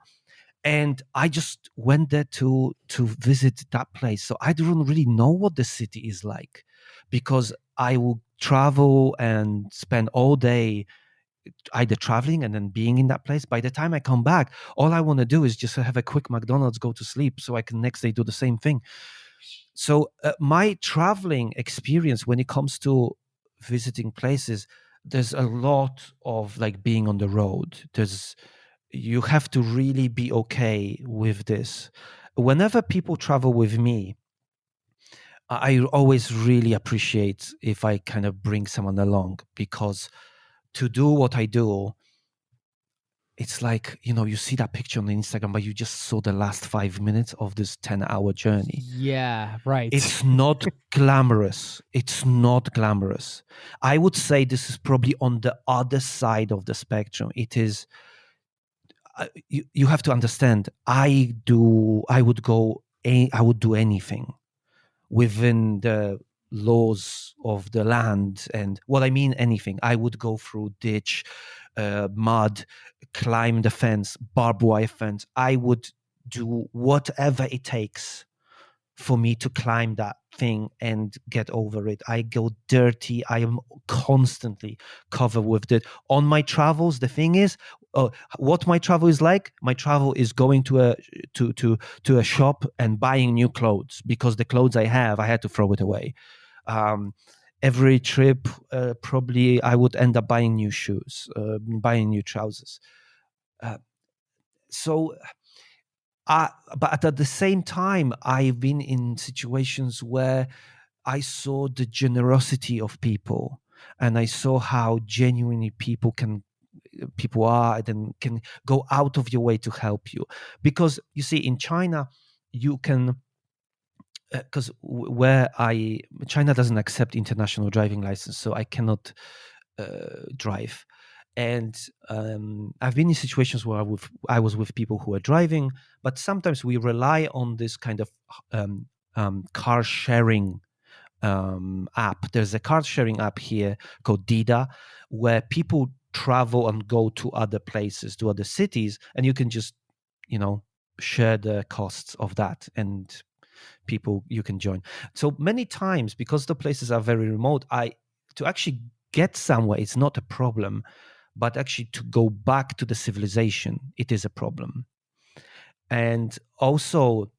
and I just went there to visit that place. So I don't really know what the city is like, because I will travel and spend all day either traveling and then being in that place. By the time I come back, all I want to do is just have a quick McDonald's, go to sleep, so I can next day do the same thing. So my traveling experience when it comes to visiting places, there's a lot of like being on the road. You have to really be okay with this. Whenever people travel with me, I always really appreciate if I kind of bring someone along, because to do what I do, it's like, you know, you see that picture on Instagram, but you just saw the last 5 minutes of this 10-hour journey. Yeah, right. It's not glamorous. It's not glamorous. I would say this is probably on the other side of the spectrum. It is, you have to understand, I would do anything within the laws of the land. And what I mean anything, I would go through ditch, mud, climb the fence, barbed wire fence. I would do whatever it takes for me to climb that thing and get over it. I go dirty. I am constantly covered with dirt. On my travels, the thing is, what my travel is like. My travel is going to a shop and buying new clothes, because the clothes I have, I had to throw it away. Every trip, probably I would end up buying new shoes, buying new trousers. So but at the same time, I've been in situations where I saw the generosity of people, and I saw how genuinely people are, and can go out of your way to help you. Because you see, in China, you can, because China doesn't accept international driving license, so I cannot drive. And I've been in situations where I was with people who are driving, but sometimes we rely on this kind of car sharing app. There's a car sharing app here called Dida, where people travel and go to other places, to other cities, and you can just, share the costs of that, and you can join. So many times, because the places are very remote, to actually get somewhere, it's not a problem. But actually, to go back to the civilization, it is a problem. And also,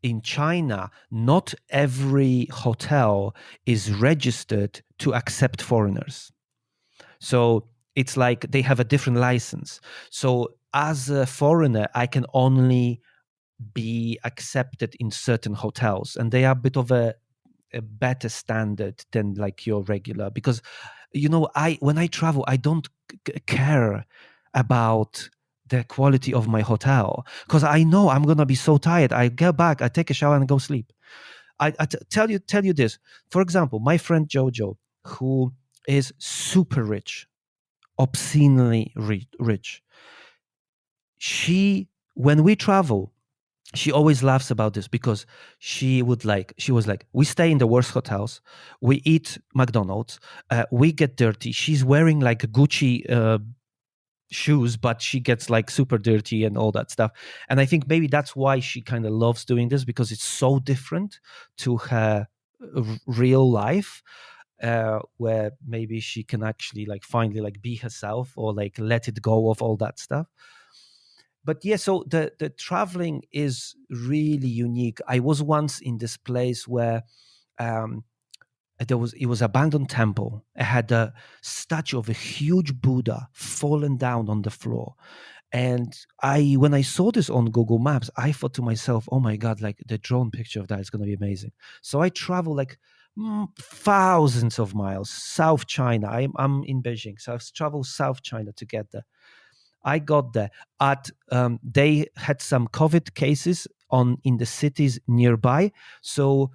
in China, not every hotel is registered to accept foreigners. So it's like they have a different license. So as a foreigner, I can only be accepted in certain hotels, and they are a bit of a a better standard than like your regular, because when I travel, I don't care about the quality of my hotel, because I know I'm gonna be so tired. I get back, I take a shower and go sleep. Tell you this. For example, my friend Jojo, who is super rich, obscenely rich, when we travel, she always laughs about this, because she was like, we stay in the worst hotels, we eat McDonald's, we get dirty. She's wearing like Gucci shoes, but she gets like super dirty and all that stuff. And I think maybe that's why she kind of loves doing this, because it's so different to her real life, where maybe she can actually like finally like be herself, or like let it go of all that stuff. But yeah, so the traveling is really unique. I was once in this place where it was abandoned temple. It had a statue of a huge Buddha fallen down on the floor. And when I saw this on Google Maps, I thought to myself, oh my God, like the drone picture of that is going to be amazing. So I travel like thousands of miles, South China. I'm in Beijing. So I've traveled South China to get there. I got there they had some COVID cases in the cities nearby. So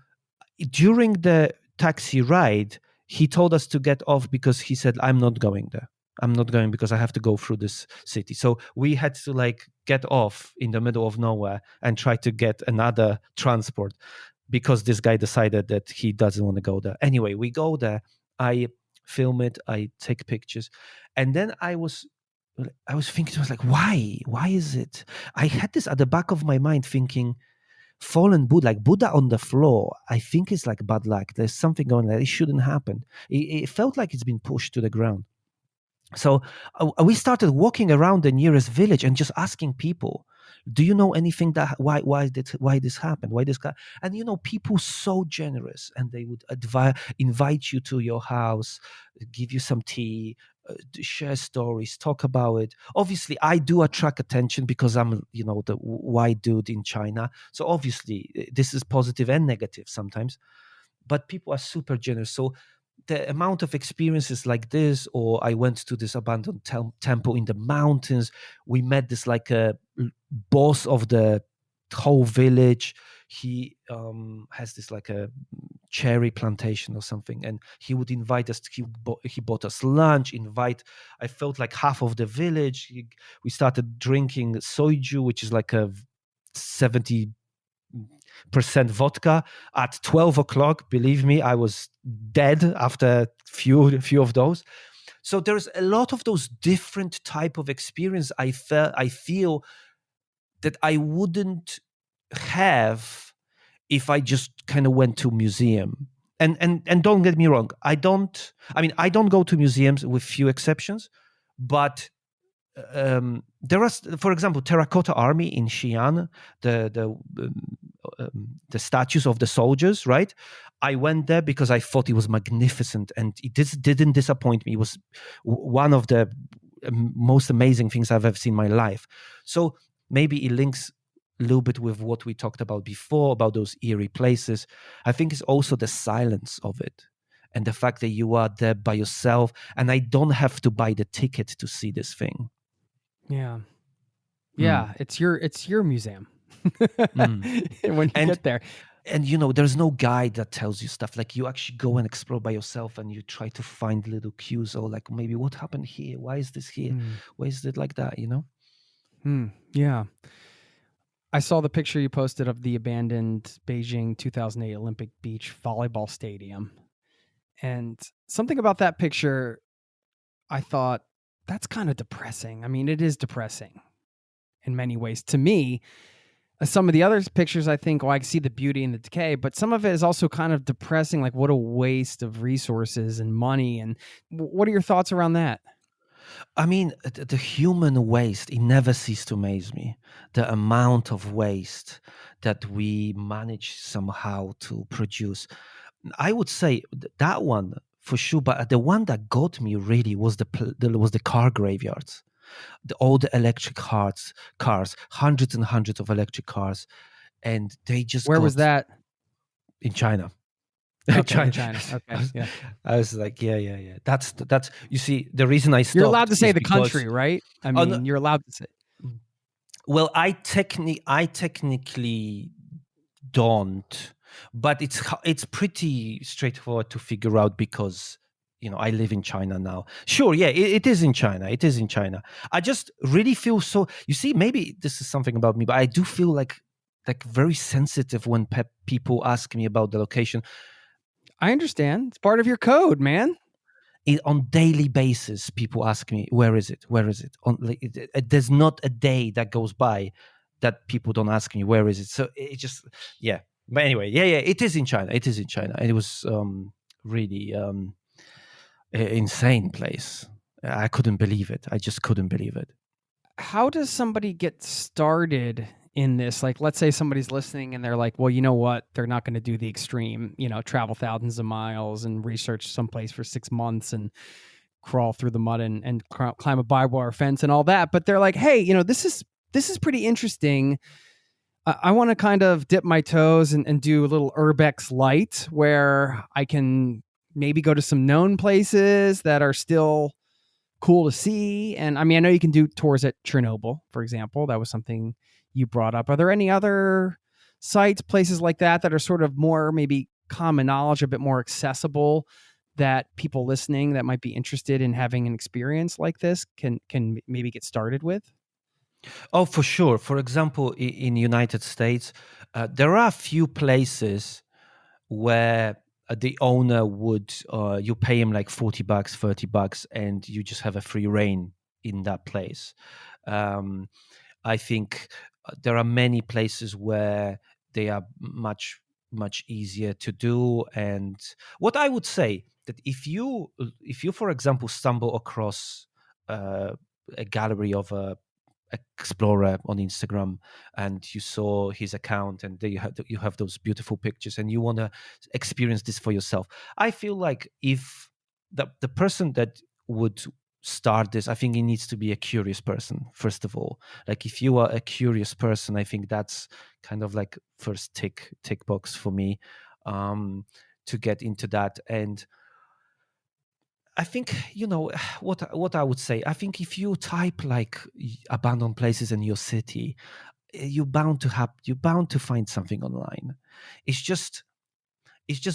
during the taxi ride, he told us to get off, because he said, I'm not going there. I'm not going, because I have to go through this city. So we had to like get off in the middle of nowhere and try to get another transport, because this guy decided that he doesn't want to go there. Anyway, we go there. I film it. I take pictures. And then I was thinking, I was like, why is it? I had this at the back of my mind thinking, fallen Buddha, like Buddha on the floor, I think it's like bad luck. There's something going on. It shouldn't happen. It felt like it's been pushed to the ground. So we started walking around the nearest village and just asking people, do you know anything that why this happened? Why this guy? And people so generous, and they would invite you to your house, give you some tea, share stories, talk about it. Obviously, I do attract attention because I'm, the white dude in China. So obviously, this is positive and negative sometimes. But people are super generous. So the amount of experiences like this, or I went to this abandoned temple in the mountains. We met this like a boss of the whole village. He has this like a cherry plantation or something, and he would invite us. He bought us lunch. I felt like half of the village. We started drinking soju, which is like a 70% vodka at 12 o'clock. Believe me, I was dead after few of those. So there's a lot of those different type of experience I feel that I wouldn't have if I just kind of went to museum. And don't get me wrong, I don't go to museums, with few exceptions, but there are, for example, Terracotta Army in Xi'an, the statues of the soldiers, right? I went there because I thought it was magnificent, and it didn't disappoint me. It was one of the most amazing things I've ever seen in my life. So maybe it links a little bit with what we talked about before, about those eerie places. I think it's also the silence of it, and the fact that you are there by yourself, and I don't have to buy the ticket to see this thing. Yeah. It's your museum. When you get there. And there's no guide that tells you stuff. Like, you actually go and explore by yourself, and you try to find little cues, or like, maybe what happened here? Why is this here? Why is it like that? Yeah. I saw the picture you posted of the abandoned Beijing 2008 Olympic Beach volleyball stadium. And something about that picture, I thought, that's kind of depressing. I mean, it is depressing in many ways to me. Some of the other pictures, I think, I see the beauty and the decay, but some of it is also kind of depressing, like what a waste of resources and money. And what are your thoughts around that? I mean, the human waste, it never ceases to amaze me. The amount of waste that we manage somehow to produce. I would say that one for sure, but the one that got me really was the car graveyards. All the electric cars, hundreds and hundreds of electric cars, and they just Where was that? In China. Okay, in China. I Okay, was, yeah. I was like, yeah. That's. You see, the reason I You're allowed stopped to say is the because. country, right? I Oh, no, mean, you're allowed to say. well, I technically don't, but it's pretty straightforward to figure out because I live in China now. Sure, yeah, it is in China. It is in China. I just really feel so. You see, maybe this is something about me, but I do feel like very sensitive when people ask me about the location. I understand. It's part of your code, man. On daily basis. People ask me, where is it on, like, there's not a day that goes by that people don't ask me where is it. So it just, yeah. But anyway, yeah, it is in China. It is in China, and it was really insane place. I couldn't believe it. I just couldn't believe it. How does somebody get started in this? Like, let's say somebody's listening and they're like, well, you know what? They're not going to do the extreme, travel thousands of miles and research someplace for 6 months and crawl through the mud and climb a barbed wire fence and all that. But they're like, hey, this is pretty interesting. I want to kind of dip my toes and do a little URBEX light where I can maybe go to some known places that are still cool to see. And I mean, I know you can do tours at Chernobyl, for example. That was something you brought up. Are there any other sites, places like that are sort of more maybe common knowledge, a bit more accessible, that people listening that might be interested in having an experience like this can maybe get started with? Oh, for sure. For example, in United States, there are a few places where the owner would you pay him like $40, $30, and you just have a free reign in that place. um, I think there are many places where they are much easier to do. And what I would say, that if you for example stumble across a gallery of a explorer on Instagram, and you saw his account, and there you have those beautiful pictures, and you want to experience this for yourself, I feel like if the person that would start this, I think he needs to be a curious person first of all. Like, if you are a curious person, I think that's kind of like first tick box for me, to get into that. And I think, what I would say. I think if you type like abandoned places in your city, you're bound to find something online. It's just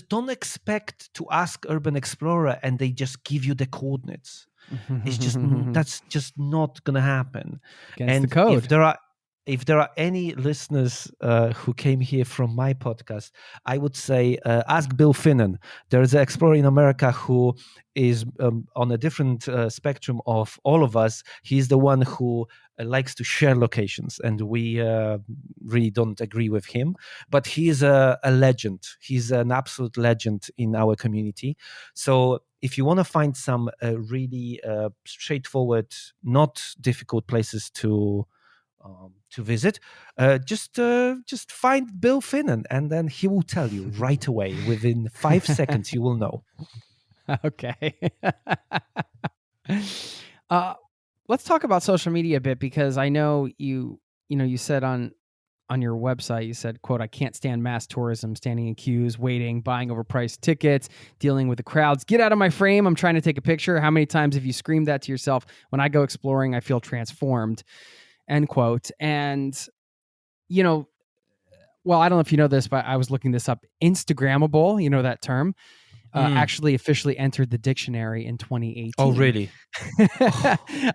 don't expect to ask Urban Explorer and they just give you the coordinates. It's just that's just not gonna happen. Against the And code. if there are any listeners who came here from my podcast, I would say ask Bill Finnan. There is an explorer in America who is on a different spectrum of all of us. He's the one who likes to share locations, and we really don't agree with him. But he is a legend. He's an absolute legend in our community. So if you want to find some really straightforward, not difficult places to visit, just find Bill Finnan, and then he will tell you right away. Within 5 seconds, you will know. Okay. Let's talk about social media a bit, because I know you said on your website, you said, quote, "I can't stand mass tourism, standing in queues, waiting, buying overpriced tickets, dealing with the crowds. Get out of my frame. I'm trying to take a picture." How many times have you screamed that to yourself? When I go exploring, I feel transformed, end quote. And, well, I don't know if you know this, but I was looking this up. Instagrammable, that term, actually officially entered the dictionary in 2018. Oh, really?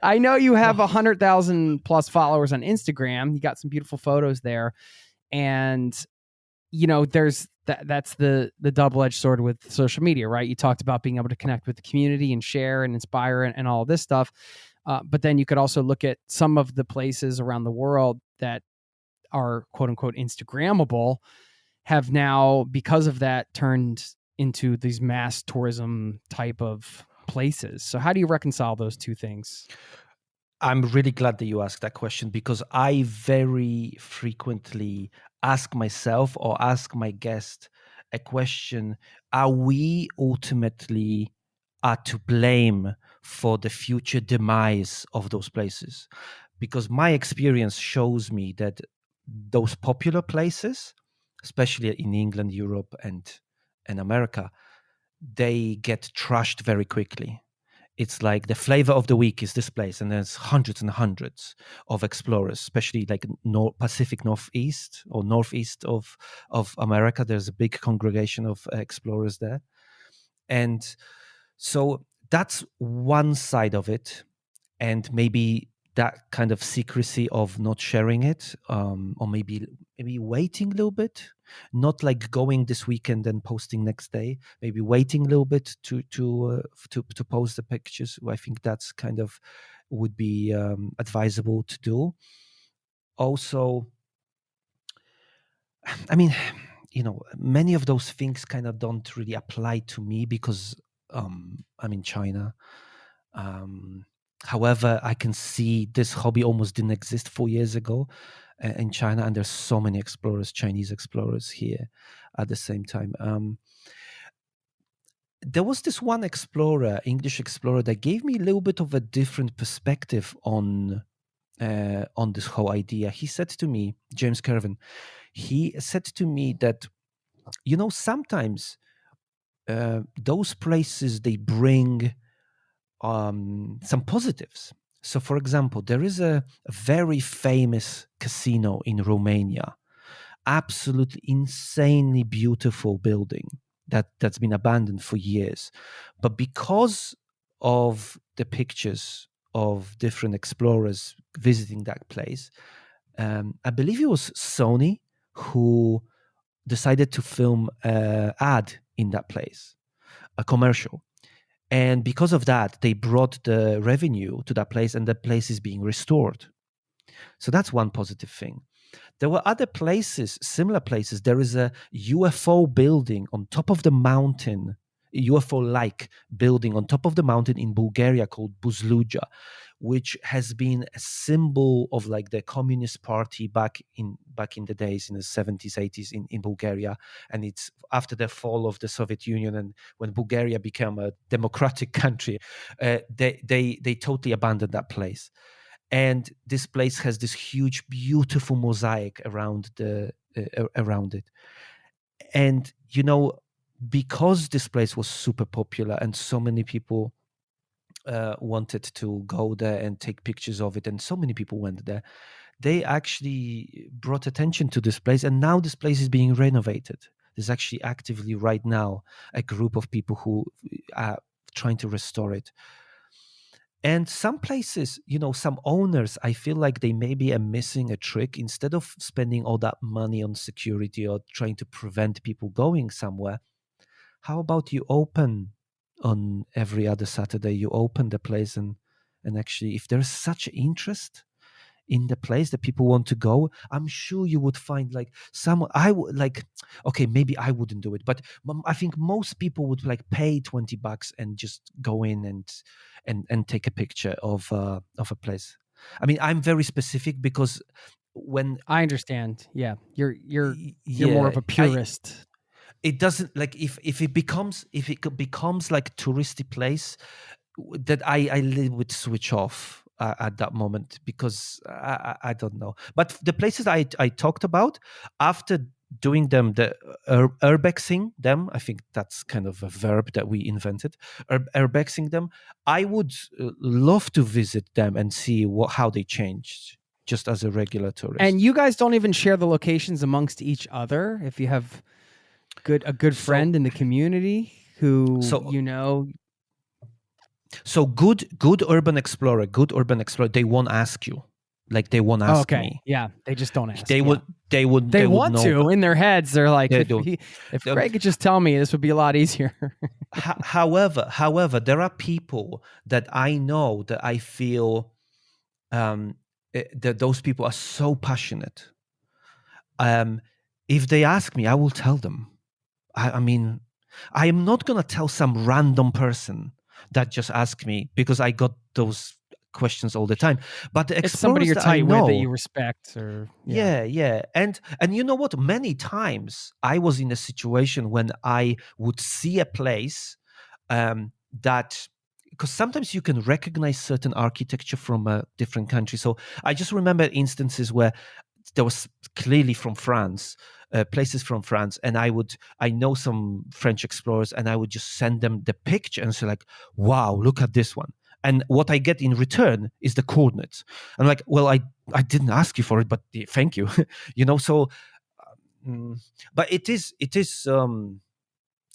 I know you have 100,000 plus followers on Instagram. You got some beautiful photos there. And, there's that's the double-edged sword with social media, right? You talked about being able to connect with the community and share and inspire and all this stuff. But then you could also look at some of the places around the world that are quote unquote Instagrammable, have now, because of that, turned into these mass tourism type of places. So how do you reconcile those two things? I'm really glad that you asked that question, because I very frequently ask myself or ask my guest a question: are we ultimately to blame for the future demise of those places? Because my experience shows me that those popular places, especially in England, Europe, and and America, they get trashed very quickly. It's like the flavor of the week is this place, and there's hundreds and hundreds of explorers, especially like Pacific Northeast or Northeast of America. There's a big congregation of explorers there, and so that's one side of it, and maybe that kind of secrecy of not sharing it, or maybe waiting a little bit, not like going this weekend and posting next day. Maybe waiting a little bit to post the pictures. I think that's kind of would be advisable to do. Also, I mean, many of those things kind of don't really apply to me because I'm in China. However, I can see this hobby almost didn't exist 4 years ago in China, and there's so many explorers, Chinese explorers here at the same time. There was this one explorer, English explorer, that gave me a little bit of a different perspective on this whole idea. He said to me, James Kervin, he said to me that, sometimes those places, they bring some positives. So, for example, there is a very famous casino in Romania, absolutely insanely beautiful building that's been abandoned for years. But because of the pictures of different explorers visiting that place, I believe it was Sony who decided to film an ad in that place, a commercial. And because of that, they brought the revenue to that place, and the place is being restored. So that's one positive thing. There were other places, similar places. There is a UFO building on top of the mountain, UFO-like building on top of the mountain in Bulgaria called Buzluja, which has been a symbol of like the Communist Party back in the days, in the 70s, 80s in Bulgaria. And it's after the fall of the Soviet Union, and when Bulgaria became a democratic country, they totally abandoned that place. And this place has this huge, beautiful mosaic around it. And because this place was super popular and so many people wanted to go there and take pictures of it, and so many people went there, they actually brought attention to this place, and now this place is being renovated. There's actually actively right now a group of people who are trying to restore it. And some places, some owners, I feel like they maybe are missing a trick. Instead of spending all that money on security or trying to prevent people going somewhere, how about you open on every other Saturday, you open the place, and actually, if there's such interest in the place that people want to go, I'm sure you would find like someone. I would like, okay, maybe I wouldn't do it, but I think most people would like pay $20 and just go in and take a picture of a place. I mean, I'm very specific because when I understand, yeah, you're more of a purist. It doesn't like if it becomes like a touristy place, that I would switch off at that moment, because I don't know. But the places I talked about, after doing them, the urbexing them, I think that's kind of a verb that we invented, urbexing them, I would love to visit them and see how they changed just as a regular tourist. And you guys don't even share the locations amongst each other? If you have a good friend in the community who So good urban explorer, they won't ask you. Like they won't ask me. Yeah, they just don't ask. They would want know, to in their heads. They're like, if They- Greg could just tell me, this would be a lot easier. However, there are people that I know that I feel that those people are so passionate. If they ask me, I will tell them. I mean, I am not going to tell some random person that just asked me, because I got those questions all the time. But the It's somebody you're explorers that I tight with know, that you respect, or yeah. And you know what? Many times I was in a situation when I would see a place that, because sometimes you can recognize certain architecture from a different country. So I just remember instances where there was clearly from France, places from France, and I know some French explorers, and I would just send them the picture and say like, wow, look at this one. And what I get in return is the coordinates. I'm like, well, I didn't ask you for it, but thank you. So but it is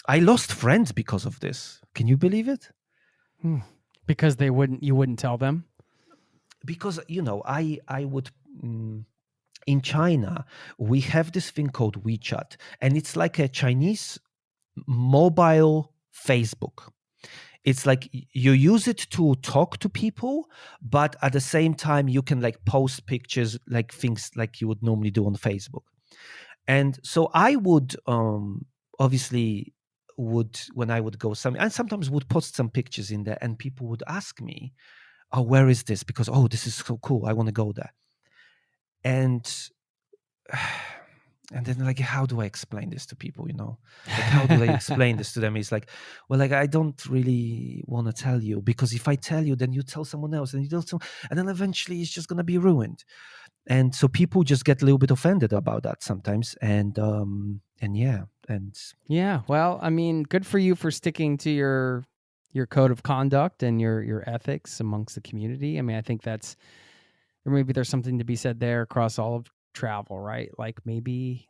I lost friends because of this. Can you believe it? Because you wouldn't tell them? Because I would in China we have this thing called WeChat, and it's like a Chinese mobile Facebook. It's like you use it to talk to people, but at the same time you can like post pictures, like things like you would normally do on Facebook. And so I would obviously when I would go and sometimes would post some pictures in there, and people would ask me, oh, where is this? Because, oh, this is so cool, I want to go there. And then like, how do I explain this to people, like, how do I explain this to them? It's like, well, like, I don't really want to tell you, because if I tell you, then you tell someone else, and and then eventually it's just going to be ruined. And so people just get a little bit offended about that sometimes. And yeah, well, I mean, good for you for sticking to your code of conduct and your ethics amongst the community. I mean, I think maybe there's something to be said there across all of travel, right? Like maybe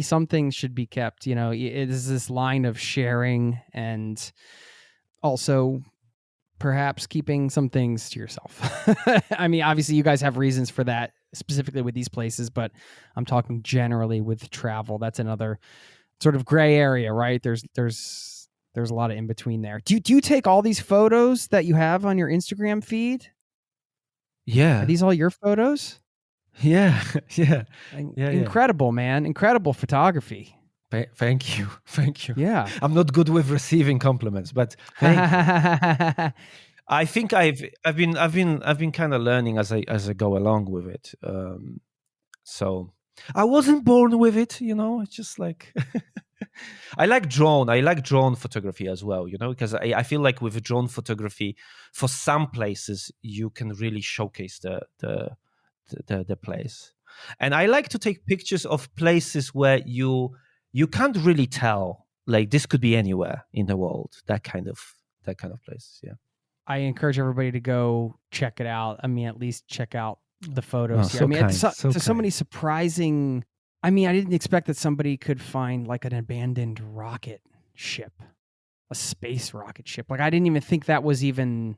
some things should be kept, it is this line of sharing, and also perhaps keeping some things to yourself. I mean, obviously you guys have reasons for that specifically with these places, but I'm talking generally with travel. That's another sort of gray area, right? There's a lot of in between there. Do you take all these photos that you have on your Instagram feed? Yeah. Are these all your photos? Yeah. Incredible, man. Incredible photography. Thank you. Yeah. I'm not good with receiving compliments, but thank you. I think I've been kind of learning as I go along with it. So I wasn't born with it, It's just like I like drone photography as well, because I feel like with drone photography, for some places you can really showcase the place. And I like to take pictures of places where you can't really tell, like, this could be anywhere in the world, that kind of place. Yeah. I encourage everybody to go check it out. I mean, at least check out the photos here. So I mean, kind, so many surprising. I mean, I didn't expect that somebody could find like an abandoned rocket ship, a space rocket ship. Like, I didn't even think that was even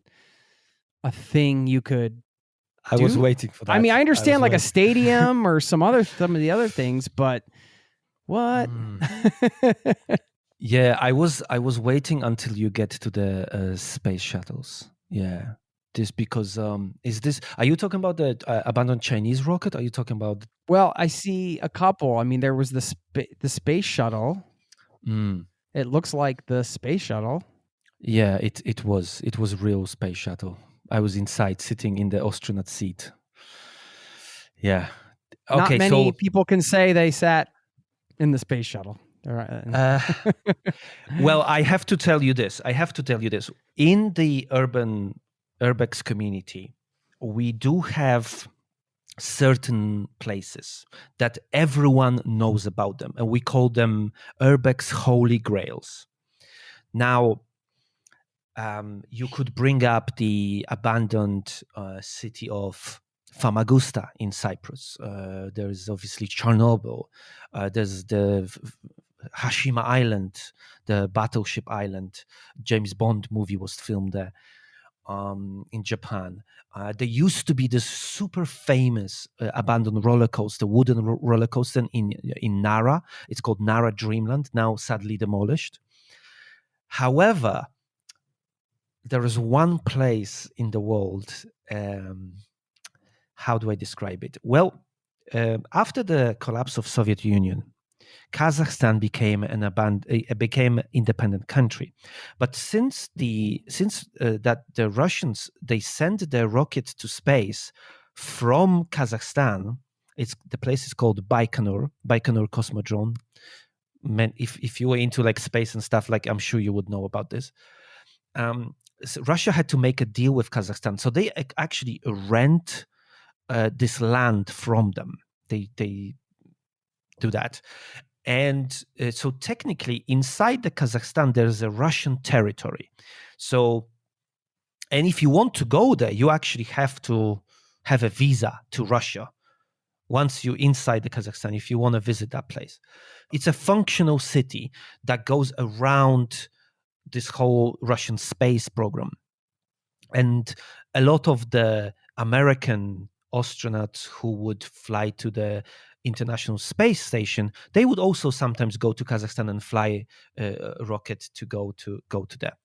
a thing you could I was waiting for that. I mean, I understand like a stadium or some of the other things, but what? Yeah, I was waiting until you get to the space shuttles. Yeah. This because are you talking about the abandoned Chinese rocket? Are you talking about? Well, I see a couple. I mean, there was the space shuttle. It looks like the space shuttle. Yeah, it was real space shuttle. I was inside, sitting in the astronaut seat. Yeah. Okay. Not many people can say they sat in the space shuttle. Well, I have to tell you this. In the URBEX community, we do have certain places that everyone knows about them, and we call them URBEX Holy Grails. Now, you could bring up the abandoned city of Famagusta in Cyprus. There is obviously Chernobyl. There's the Hashima Island, the battleship island. James Bond movie was filmed there. In Japan, there used to be this super famous abandoned roller coaster, wooden roller coaster in Nara. It's called Nara Dreamland, now sadly demolished. However, there is one place in the world. How do I describe it? Well, after the collapse of Soviet Union, Kazakhstan became became independent country. But since that the Russians, they sent their rocket to space from Kazakhstan, the place is called Baikonur Cosmodrome. Man, if you were into like space and stuff, like, I'm sure you would know about this. So Russia had to make a deal with Kazakhstan, so they actually rent this land from them. They do that. And so technically inside the Kazakhstan, there's a Russian territory. So, and if you want to go there, you actually have to have a visa to Russia once you're inside the Kazakhstan, if you want to visit that place. It's a functional city that goes around this whole Russian space program. And a lot of the American astronauts who would fly to the International Space Station, they would also sometimes go to Kazakhstan and fly a rocket to go to there.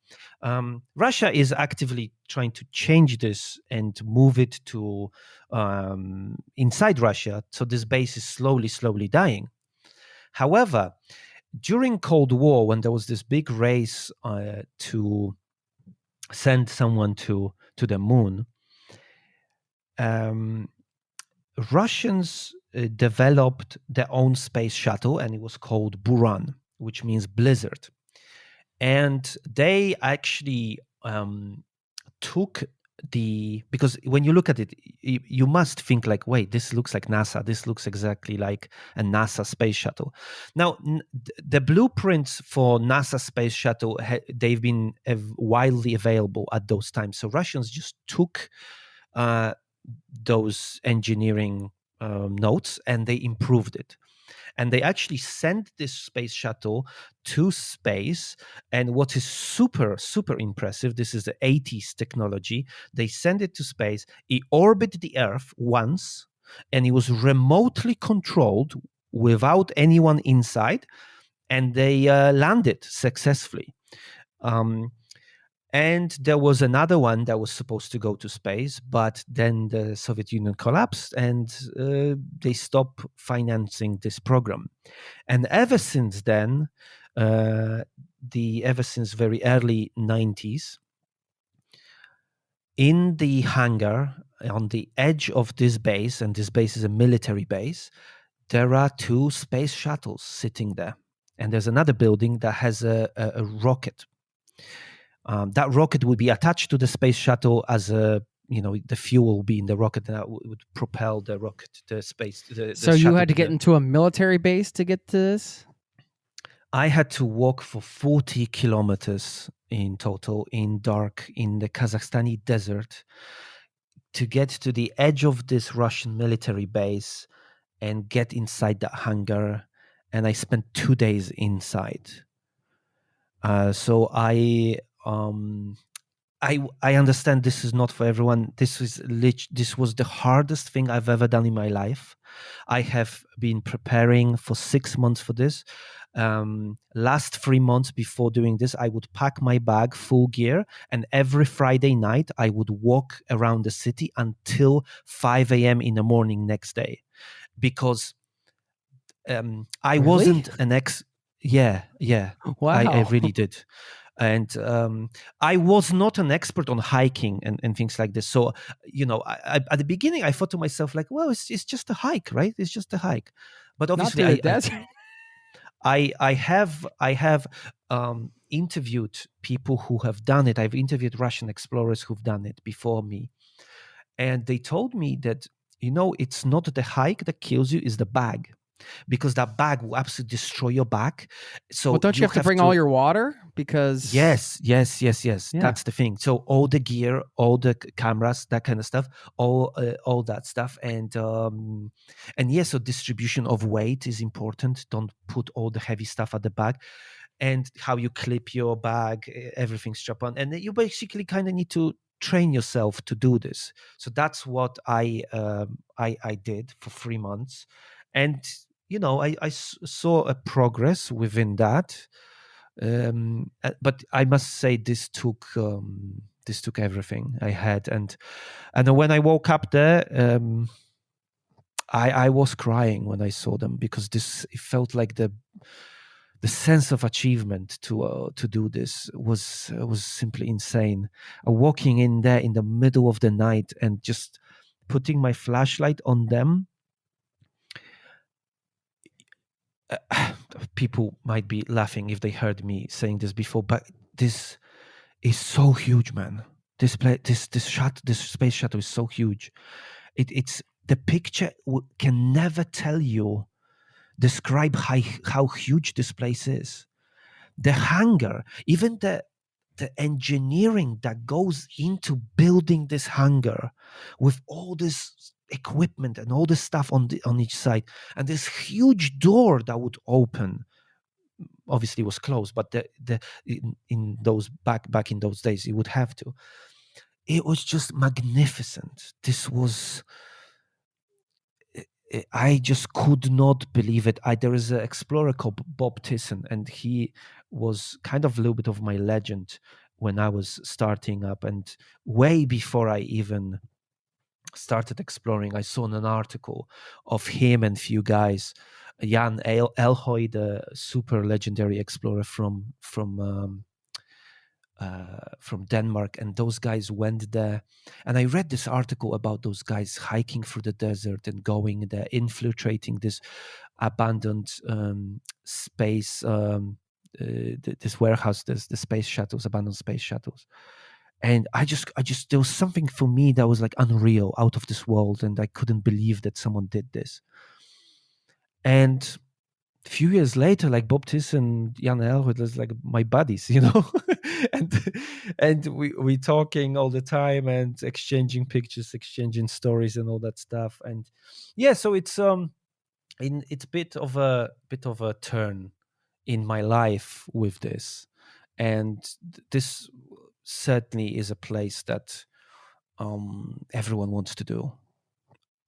Russia is actively trying to change this and move it to inside Russia. So this base is slowly dying. However, during Cold War, when there was this big race to send someone to the moon, Russians developed their own space shuttle, and it was called Buran, which means blizzard. And they actually took because when you look at it, you must think like, wait, this looks like NASA. This looks exactly like a NASA space shuttle. Now, the blueprints for NASA space shuttle, they've been widely available at those times. So Russians just took those engineering notes and they improved it. And they actually sent this space shuttle to space. And what is super impressive, this is the 80s technology. They sent it to space. It orbited the Earth once, and it was remotely controlled without anyone inside. And they landed successfully. And there was another one that was supposed to go to space, but then the Soviet Union collapsed and they stopped financing this program. And ever since then, ever since very early 90s, in the hangar on the edge of this base, and this base is a military base, there are 2 space shuttles sitting there. And there's another building that has a rocket. That rocket would be attached to the space shuttle as the fuel will be in the rocket that would propel the rocket, So you had to get into a military base to get to this? I had to walk for 40 kilometers in total in the Kazakhstani desert to get to the edge of this Russian military base and get inside that hangar. And I spent 2 days inside. So I understand this is not for everyone. This was the hardest thing I've ever done in my life. I have been preparing for 6 months for this. Last 3 months before doing this, I would pack my bag full gear, and every Friday night I would walk around the city until 5 a.m. in the morning next day, because I wasn't an Yeah. Wow. I really did. And I was not an expert on hiking and things like this. So, I, at the beginning, I thought to myself, like, well, it's just a hike, right? It's just a hike. But obviously, I have interviewed people who have done it. I've interviewed Russian explorers who've done it before me. And they told me that, it's not the hike that kills you, it's the bag. Because that bag will absolutely destroy your back. So don't you have to bring all your water? Because yes. Yeah. That's the thing. So all the gear, all the cameras, that kind of stuff, all that stuff, and so distribution of weight is important. Don't put all the heavy stuff at the back, and how you clip your bag, everything strap on, and you basically kind of need to train yourself to do this. So that's what I did for 3 months, and I saw a progress within that. But I must say this took everything I had, and when I woke up there, I was crying when I saw them, because it felt like the sense of achievement to do this was simply insane. Walking in there in the middle of the night and just putting my flashlight on them. People might be laughing if they heard me saying this before, but this is so huge, man. This space shuttle is so huge. It's the picture can never describe how huge this place is. The hangar, even the engineering that goes into building this hangar with all this equipment and all this stuff on each side, and this huge door that would open, obviously was closed, but in those back in those days it would have to. It was just magnificent. This was, I just could not believe it. There is an explorer called Bob Tisson, and he was kind of a little bit of my legend when I was starting up, and way before I even started exploring, I saw an article of him and few guys, Jan Elhoy, the super legendary explorer from Denmark, and those guys went there. And I read this article about those guys hiking through the desert and going there, infiltrating this abandoned space, this warehouse, the space shuttles, abandoned space shuttles. And I just, there was something for me that was like unreal, out of this world, and I couldn't believe that someone did this. And a few years later, like Bob Tiss and Jan Elhout was like my buddies, and we talking all the time and exchanging pictures, exchanging stories, and all that stuff. And yeah, so it's it's bit of a turn in my life with this, and this certainly is a place that everyone wants to do.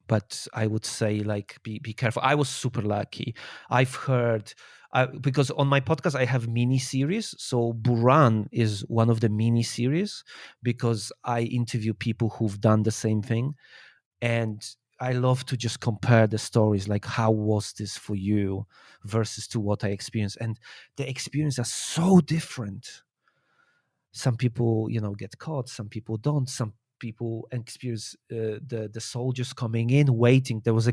But I would say, like, be careful. I was super lucky. I've heard, because on my podcast I have mini series. So Buran is one of the mini series, because I interview people who've done the same thing, and I love to just compare the stories, like how was this for you versus to what I experienced, and the experiences are so different. Some people, get caught. Some people don't. Some people experience the soldiers coming in, waiting. There was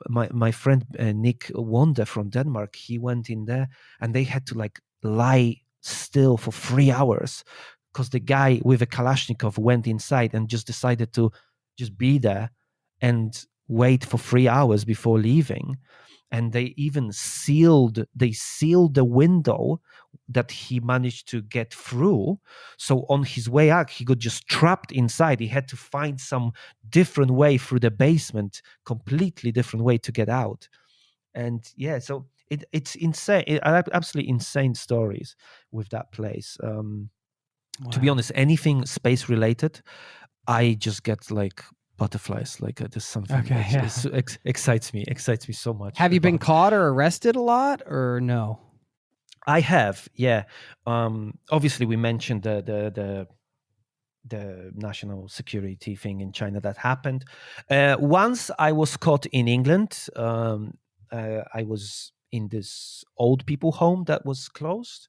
my friend Nick Wander from Denmark. He went in there, and they had to like lie still for 3 hours, because the guy with a Kalashnikov went inside and just decided to just be there and wait for 3 hours before leaving. And they even sealed the window that he managed to get through. So on his way out, he got just trapped inside. He had to find some different way through the basement, completely different way to get out. And yeah, so it's insane. Absolutely insane stories with that place. To be honest, anything space related, I just get like butterflies. Like there's something that excites me so much. Have you been caught or arrested a lot, or no? I have, yeah. Obviously, we mentioned the national security thing in China that happened. Once I was caught in England. I was in this old people home that was closed.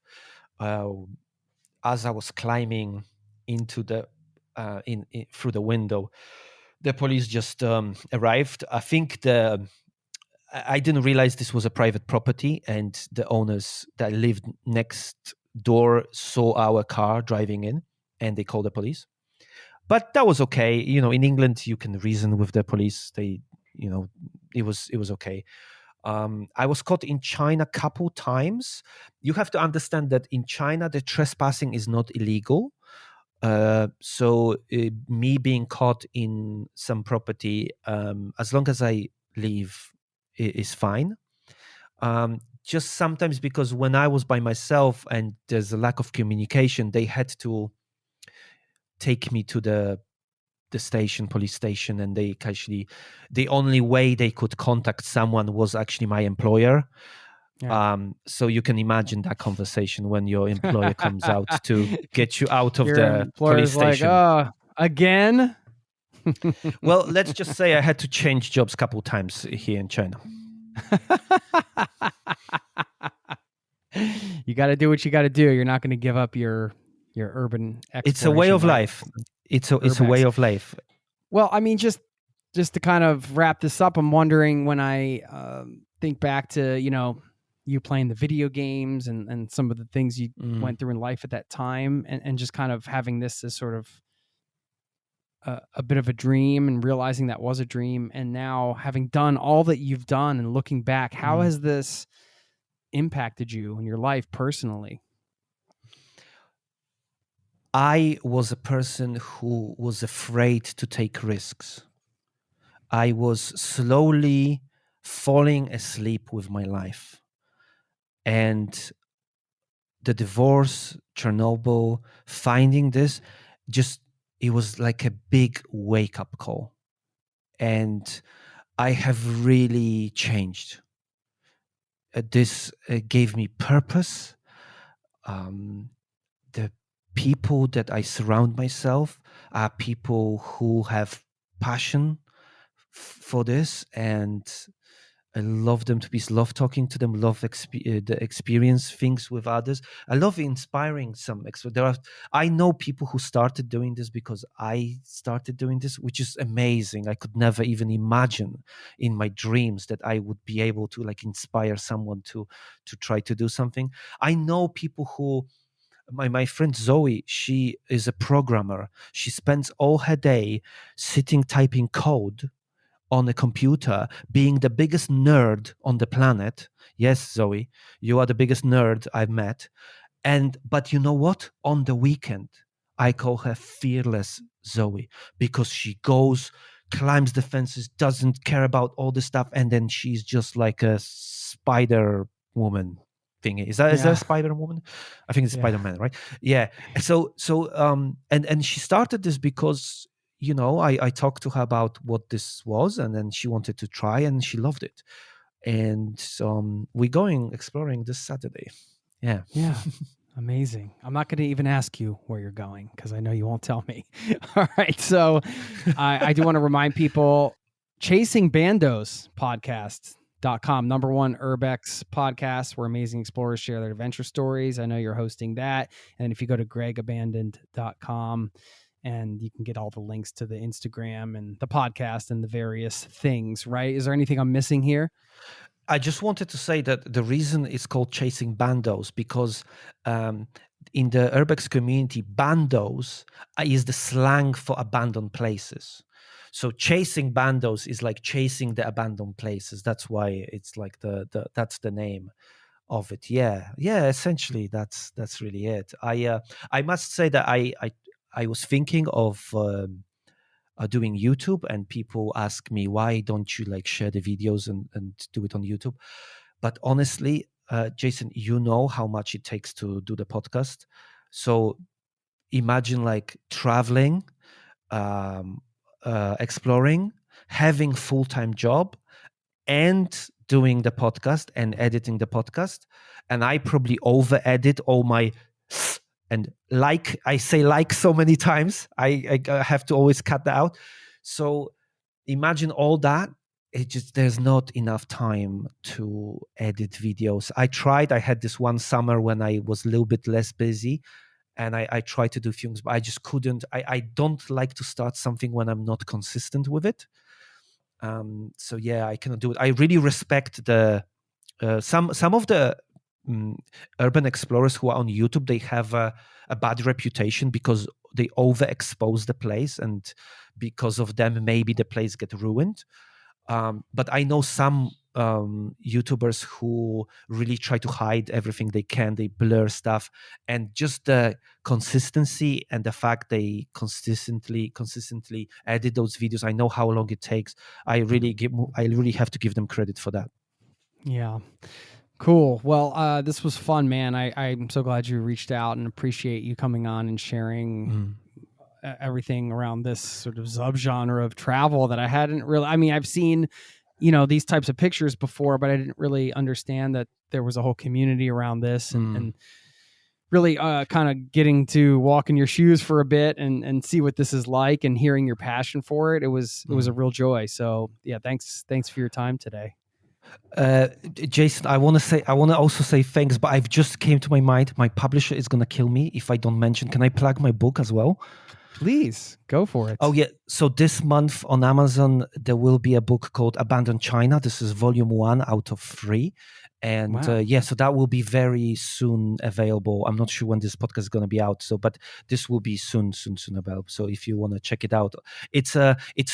As I was climbing into the through the window, the police just arrived. I think I didn't realize this was a private property, and the owners that lived next door saw our car driving in, and they called the police. But that was okay. In England, you can reason with the police. It was okay. I was caught in China a couple times. You have to understand that in China, the trespassing is not illegal. So me being caught in some property, as long as I leave, is fine. Just sometimes, because when I was by myself and there's a lack of communication, they had to take me to the police station, and they actually, the only way they could contact someone was actually my employer. Yeah. So you can imagine that conversation when your employer comes out to get you out of the police station. Like, again? Well, let's just say I had to change jobs a couple of times here in China. You got to do what you got to do. You're not going to give up your urban exploration. It's a way of life. It's a way of life. Well, I mean, just to kind of wrap this up, I'm wondering, when I think back to, you playing the video games and some of the things you went through in life at that time, and just kind of having this as sort of a bit of a dream and realizing that was a dream, and now having done all that you've done and looking back, how has this impacted you in your life personally? I was a person who was afraid to take risks. I was slowly falling asleep with my life. And the divorce, Chernobyl, finding this, it was like a big wake up call. And I have really changed. This gave me purpose. The people that I surround myself are people who have passion for this, and I love them to pieces. Love talking to them. Love the experience things with others. I love inspiring some. I know people who started doing this because I started doing this, which is amazing. I could never even imagine in my dreams that I would be able to like inspire someone to try to do something. I know people who. My friend Zoe, she is a programmer. She spends all her day sitting typing code on a computer, being the biggest nerd on the planet. Yes, Zoe, you are the biggest nerd I've met. But you know what? On the weekend, I call her fearless Zoe, because she goes, climbs the fences, doesn't care about all the stuff, and then she's just like a Spider Woman thingy. Is that a Spider Woman? I think it's Spider Man, right? Yeah. And she started this because I talked to her about what this was, and then she wanted to try, and she loved it. And we're going exploring this Saturday. Yeah. Amazing. I'm not going to even ask you where you're going because I know you won't tell me. All right. So I do want to remind people, Chasing Bandos podcast.com, #1 URBEX podcast, where amazing explorers share their adventure stories. I know you're hosting that. And if you go to gregabandoned.com, and you can get all the links to the Instagram and the podcast and the various things, right? Is there anything I'm missing here? I just wanted to say that the reason it's called Chasing Bandos, because in the URBEX community, bandos is the slang for abandoned places. So chasing bandos is like chasing the abandoned places. That's why it's like that's the name of it. Yeah. Essentially, that's really it. I must say that I was thinking of doing YouTube, and people ask me, why don't you like share the videos and do it on YouTube? But honestly, Jason, you know how much it takes to do the podcast. So imagine like traveling, exploring, having full-time job, and doing the podcast and editing the podcast. And I probably over edit all my and like I say like so many times, I have to always cut that out. So imagine all that. There's not enough time to edit videos. I had this one summer when I was a little bit less busy, and I tried to do things, but I just couldn't. I don't like to start something when I'm not consistent with it. So yeah, I cannot do it. I really respect the some of the urban explorers who are on YouTube. They have a bad reputation because they overexpose the place, and because of them, maybe the place get ruined. But I know some YouTubers who really try to hide everything they can. They blur stuff, and just the consistency and the fact they consistently edit those videos. I know how long it takes. I really have to give them credit for that. Yeah. Cool. Well, this was fun, man. I'm so glad you reached out, and appreciate you coming on and sharing everything around this sort of subgenre of travel that I hadn't really, I've seen, these types of pictures before, but I didn't really understand that there was a whole community around this, and really kind of getting to walk in your shoes for a bit and see what this is like, and hearing your passion for it. It was a real joy. So yeah, thanks for your time today. Jason, I want to also say thanks, but I've just came to my mind, my publisher is going to kill me if I don't mention. Can I plug my book as well? Please go for it. Oh yeah. So this month on Amazon, there will be a book called Abandoned China. This is volume 1 out of 3. And Wow. so that will be very soon available. I'm not sure when this podcast is going to be out, but this will be soon available. So if you want to check it out, it's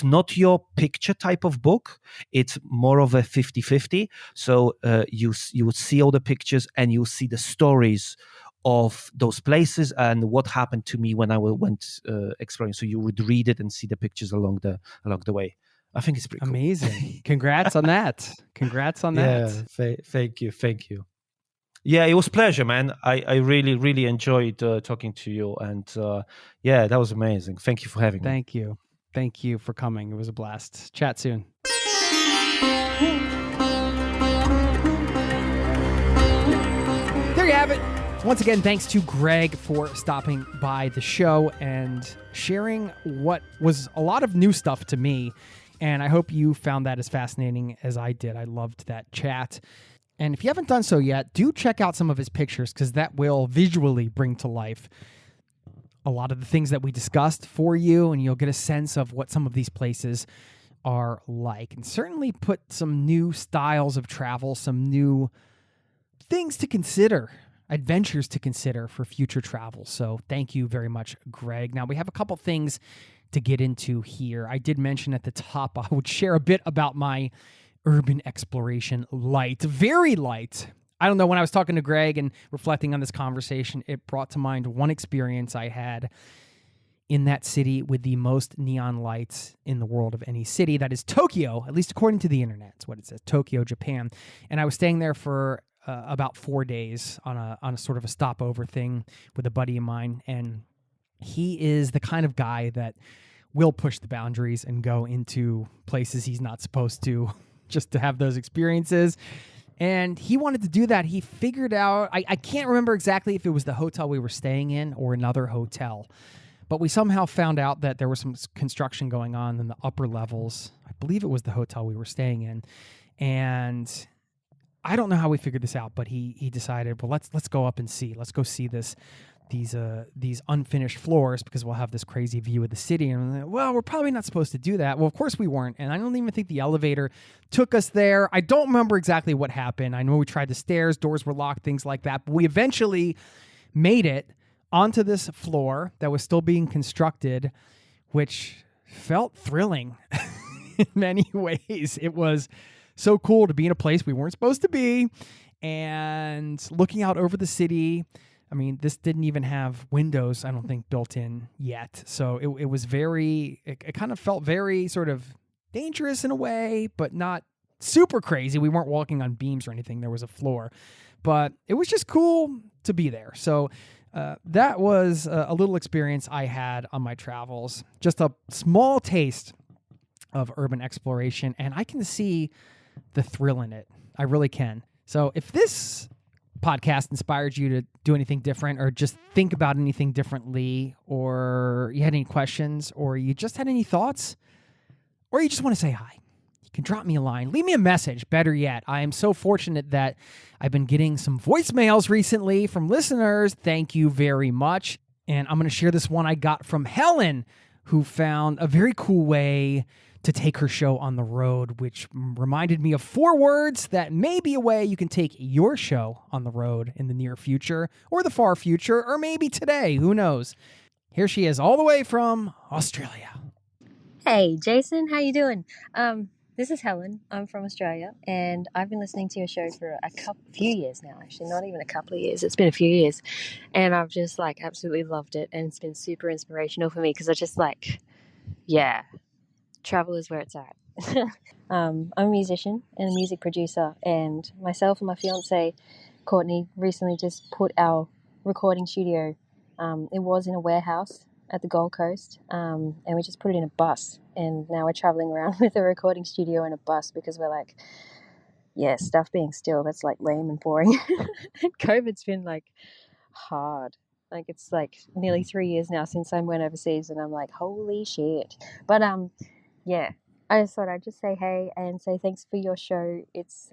not your picture type of book. It's more of a 50-50. So you would see all the pictures and you'll see the stories of those places and what happened to me when I went exploring. So you would read it and see the pictures along the way. I think it's pretty cool. Amazing. Congrats on that. Congrats on Yeah, that. thank you. Yeah, it was a pleasure, man. I really enjoyed talking to you, and that was amazing. Thank you for having me. Thank you. Thank you for coming. It was a blast. Chat soon. There you have it. Once again, thanks to Greg for stopping by the show and sharing what was a lot of new stuff to me. And I hope you found that as fascinating as I did. I loved that chat. And if you haven't done so yet, do check out some of his pictures because that will visually bring to life a lot of the things that we discussed for you, and you'll get a sense of what some of these places are like. And certainly put some new styles of travel, some new things to consider, adventures to consider for future travel. So thank you very much, Greg. Now we have a couple things to get into here. I did mention at the top I would share a bit about my urban exploration light, very light. I don't know, when I was talking to Greg and reflecting on this conversation, it brought to mind one experience I had in that city with the most neon lights in the world of any city. That is Tokyo, at least according to the internet. That's what it says, Tokyo, Japan. And I was staying there for about 4 days on a sort of a stopover thing with a buddy of mine. And he is the kind of guy that will push the boundaries and go into places he's not supposed to just to have those experiences. And he wanted to do that. He figured out, I can't remember exactly if it was the hotel we were staying in or another hotel, but we somehow found out that there was some construction going on in the upper levels. I believe it was the hotel we were staying in. And I don't know how we figured this out, but he decided, well, let's go up and see. Let's go see these unfinished floors because we'll have this crazy view of the city. And I'm like, well, we're probably not supposed to do that. Well, of course we weren't. And I don't even think the elevator took us there. I don't remember exactly what happened. I know we tried the stairs, doors were locked, things like that. But we eventually made it onto this floor that was still being constructed, which felt thrilling in many ways. It was so cool to be in a place we weren't supposed to be and looking out over the city. I mean, this didn't even have windows, I don't think, built in yet. So it was it kind of felt very sort of dangerous in a way, but not super crazy. We weren't walking on beams or anything. There was a floor, but it was just cool to be there. So that was a little experience I had on my travels, just a small taste of urban exploration. And I can see the thrill in it. I really can. So if this podcast inspired you to do anything different or just think about anything differently, or you had any questions, or you just had any thoughts, or you just want to say hi, you can drop me a line, leave me a message. Better yet, I am so fortunate that I've been getting some voicemails recently from listeners. Thank you very much. And I'm going to share this one I got from Helen, who found a very cool way to take her show on the road, which reminded me of 4 words that may be a way you can take your show on the road in the near future or the far future, or maybe today, who knows. Here she is all the way from Australia. Hey, Jason, how you doing? This is Helen. I'm from Australia, and I've been listening to your show for a few years now, actually, not even a couple of years. It's been a few years, and I've just, absolutely loved it, and it's been super inspirational for me because I just, travel is where it's at. I'm a musician and a music producer, and myself and my fiance, Courtney, recently just put our recording studio, it was in a warehouse at the Gold Coast, and we just put it in a bus, and now we're traveling around with a recording studio and a bus because we're stuff being still, that's lame and boring. And COVID's been hard. It's nearly 3 years now since I went overseas, and I'm holy shit. But yeah, I just thought I'd just say hey and say thanks for your show. It's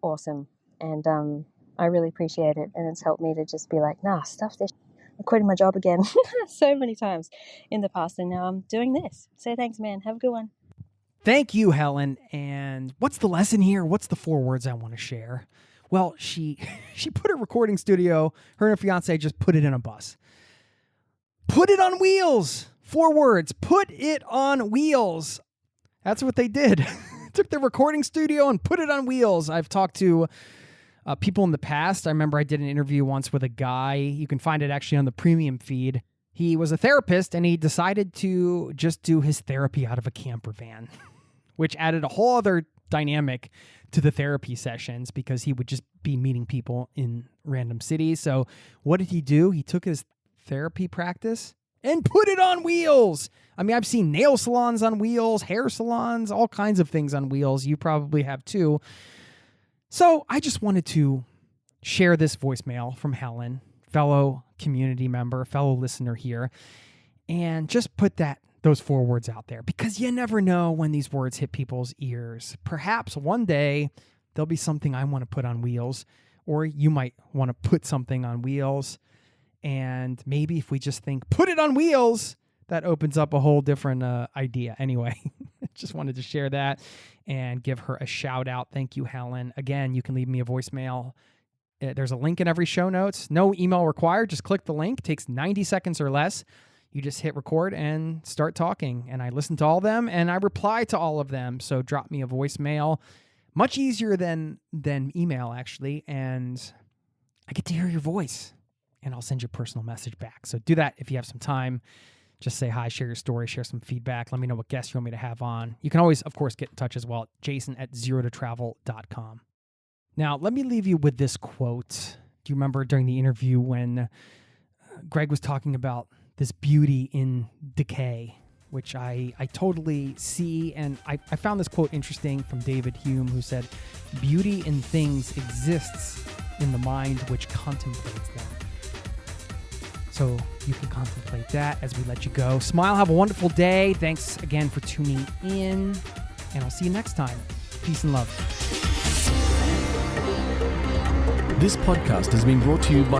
awesome, and I really appreciate it, and it's helped me to just be stuff this. I'm quitting my job again so many times in the past, and now I'm doing this. So thanks, man. Have a good one. Thank you, Helen. And what's the lesson here? What's the 4 words I want to share? Well, she put a recording studio, her and her fiance just put it in a bus. Put it on wheels. 4 words. Put it on wheels. That's what they did. Took the recording studio and put it on wheels. I've talked to people in the past. I remember I did an interview once with a guy. You can find it actually on the premium feed. He was a therapist and he decided to just do his therapy out of a camper van, which added a whole other dynamic to the therapy sessions because he would just be meeting people in random cities. So what did he do? He took his therapy practice and put it on wheels. I mean, I've seen nail salons on wheels, hair salons, all kinds of things on wheels. You probably have too. So I just wanted to share this voicemail from Helen, fellow community member, fellow listener here, and just put those 4 words out there because you never know when these words hit people's ears. Perhaps one day there'll be something I want to put on wheels, or you might want to put something on wheels. And maybe if we just think, put it on wheels, that opens up a whole different idea. Anyway, just wanted to share that and give her a shout out. Thank you, Helen. Again, you can leave me a voicemail. There's a link in every show notes. No email required. Just click the link. It takes 90 seconds or less. You just hit record and start talking. And I listen to all of them and I reply to all of them. So drop me a voicemail. Much easier than email, actually. And I get to hear your voice. And I'll send you a personal message back. So do that if you have some time. Just say hi, share your story, share some feedback. Let me know what guests you want me to have on. You can always, of course, get in touch as well at jason@zerototravel.com. Now, let me leave you with this quote. Do you remember during the interview when Greg was talking about this beauty in decay, which I totally see. And I found this quote interesting from David Hume, who said, "Beauty in things exists in the mind which contemplates them." So you can contemplate that as we let you go. Smile, have a wonderful day. Thanks again for tuning in, and I'll see you next time. Peace and love. This podcast has been brought to you by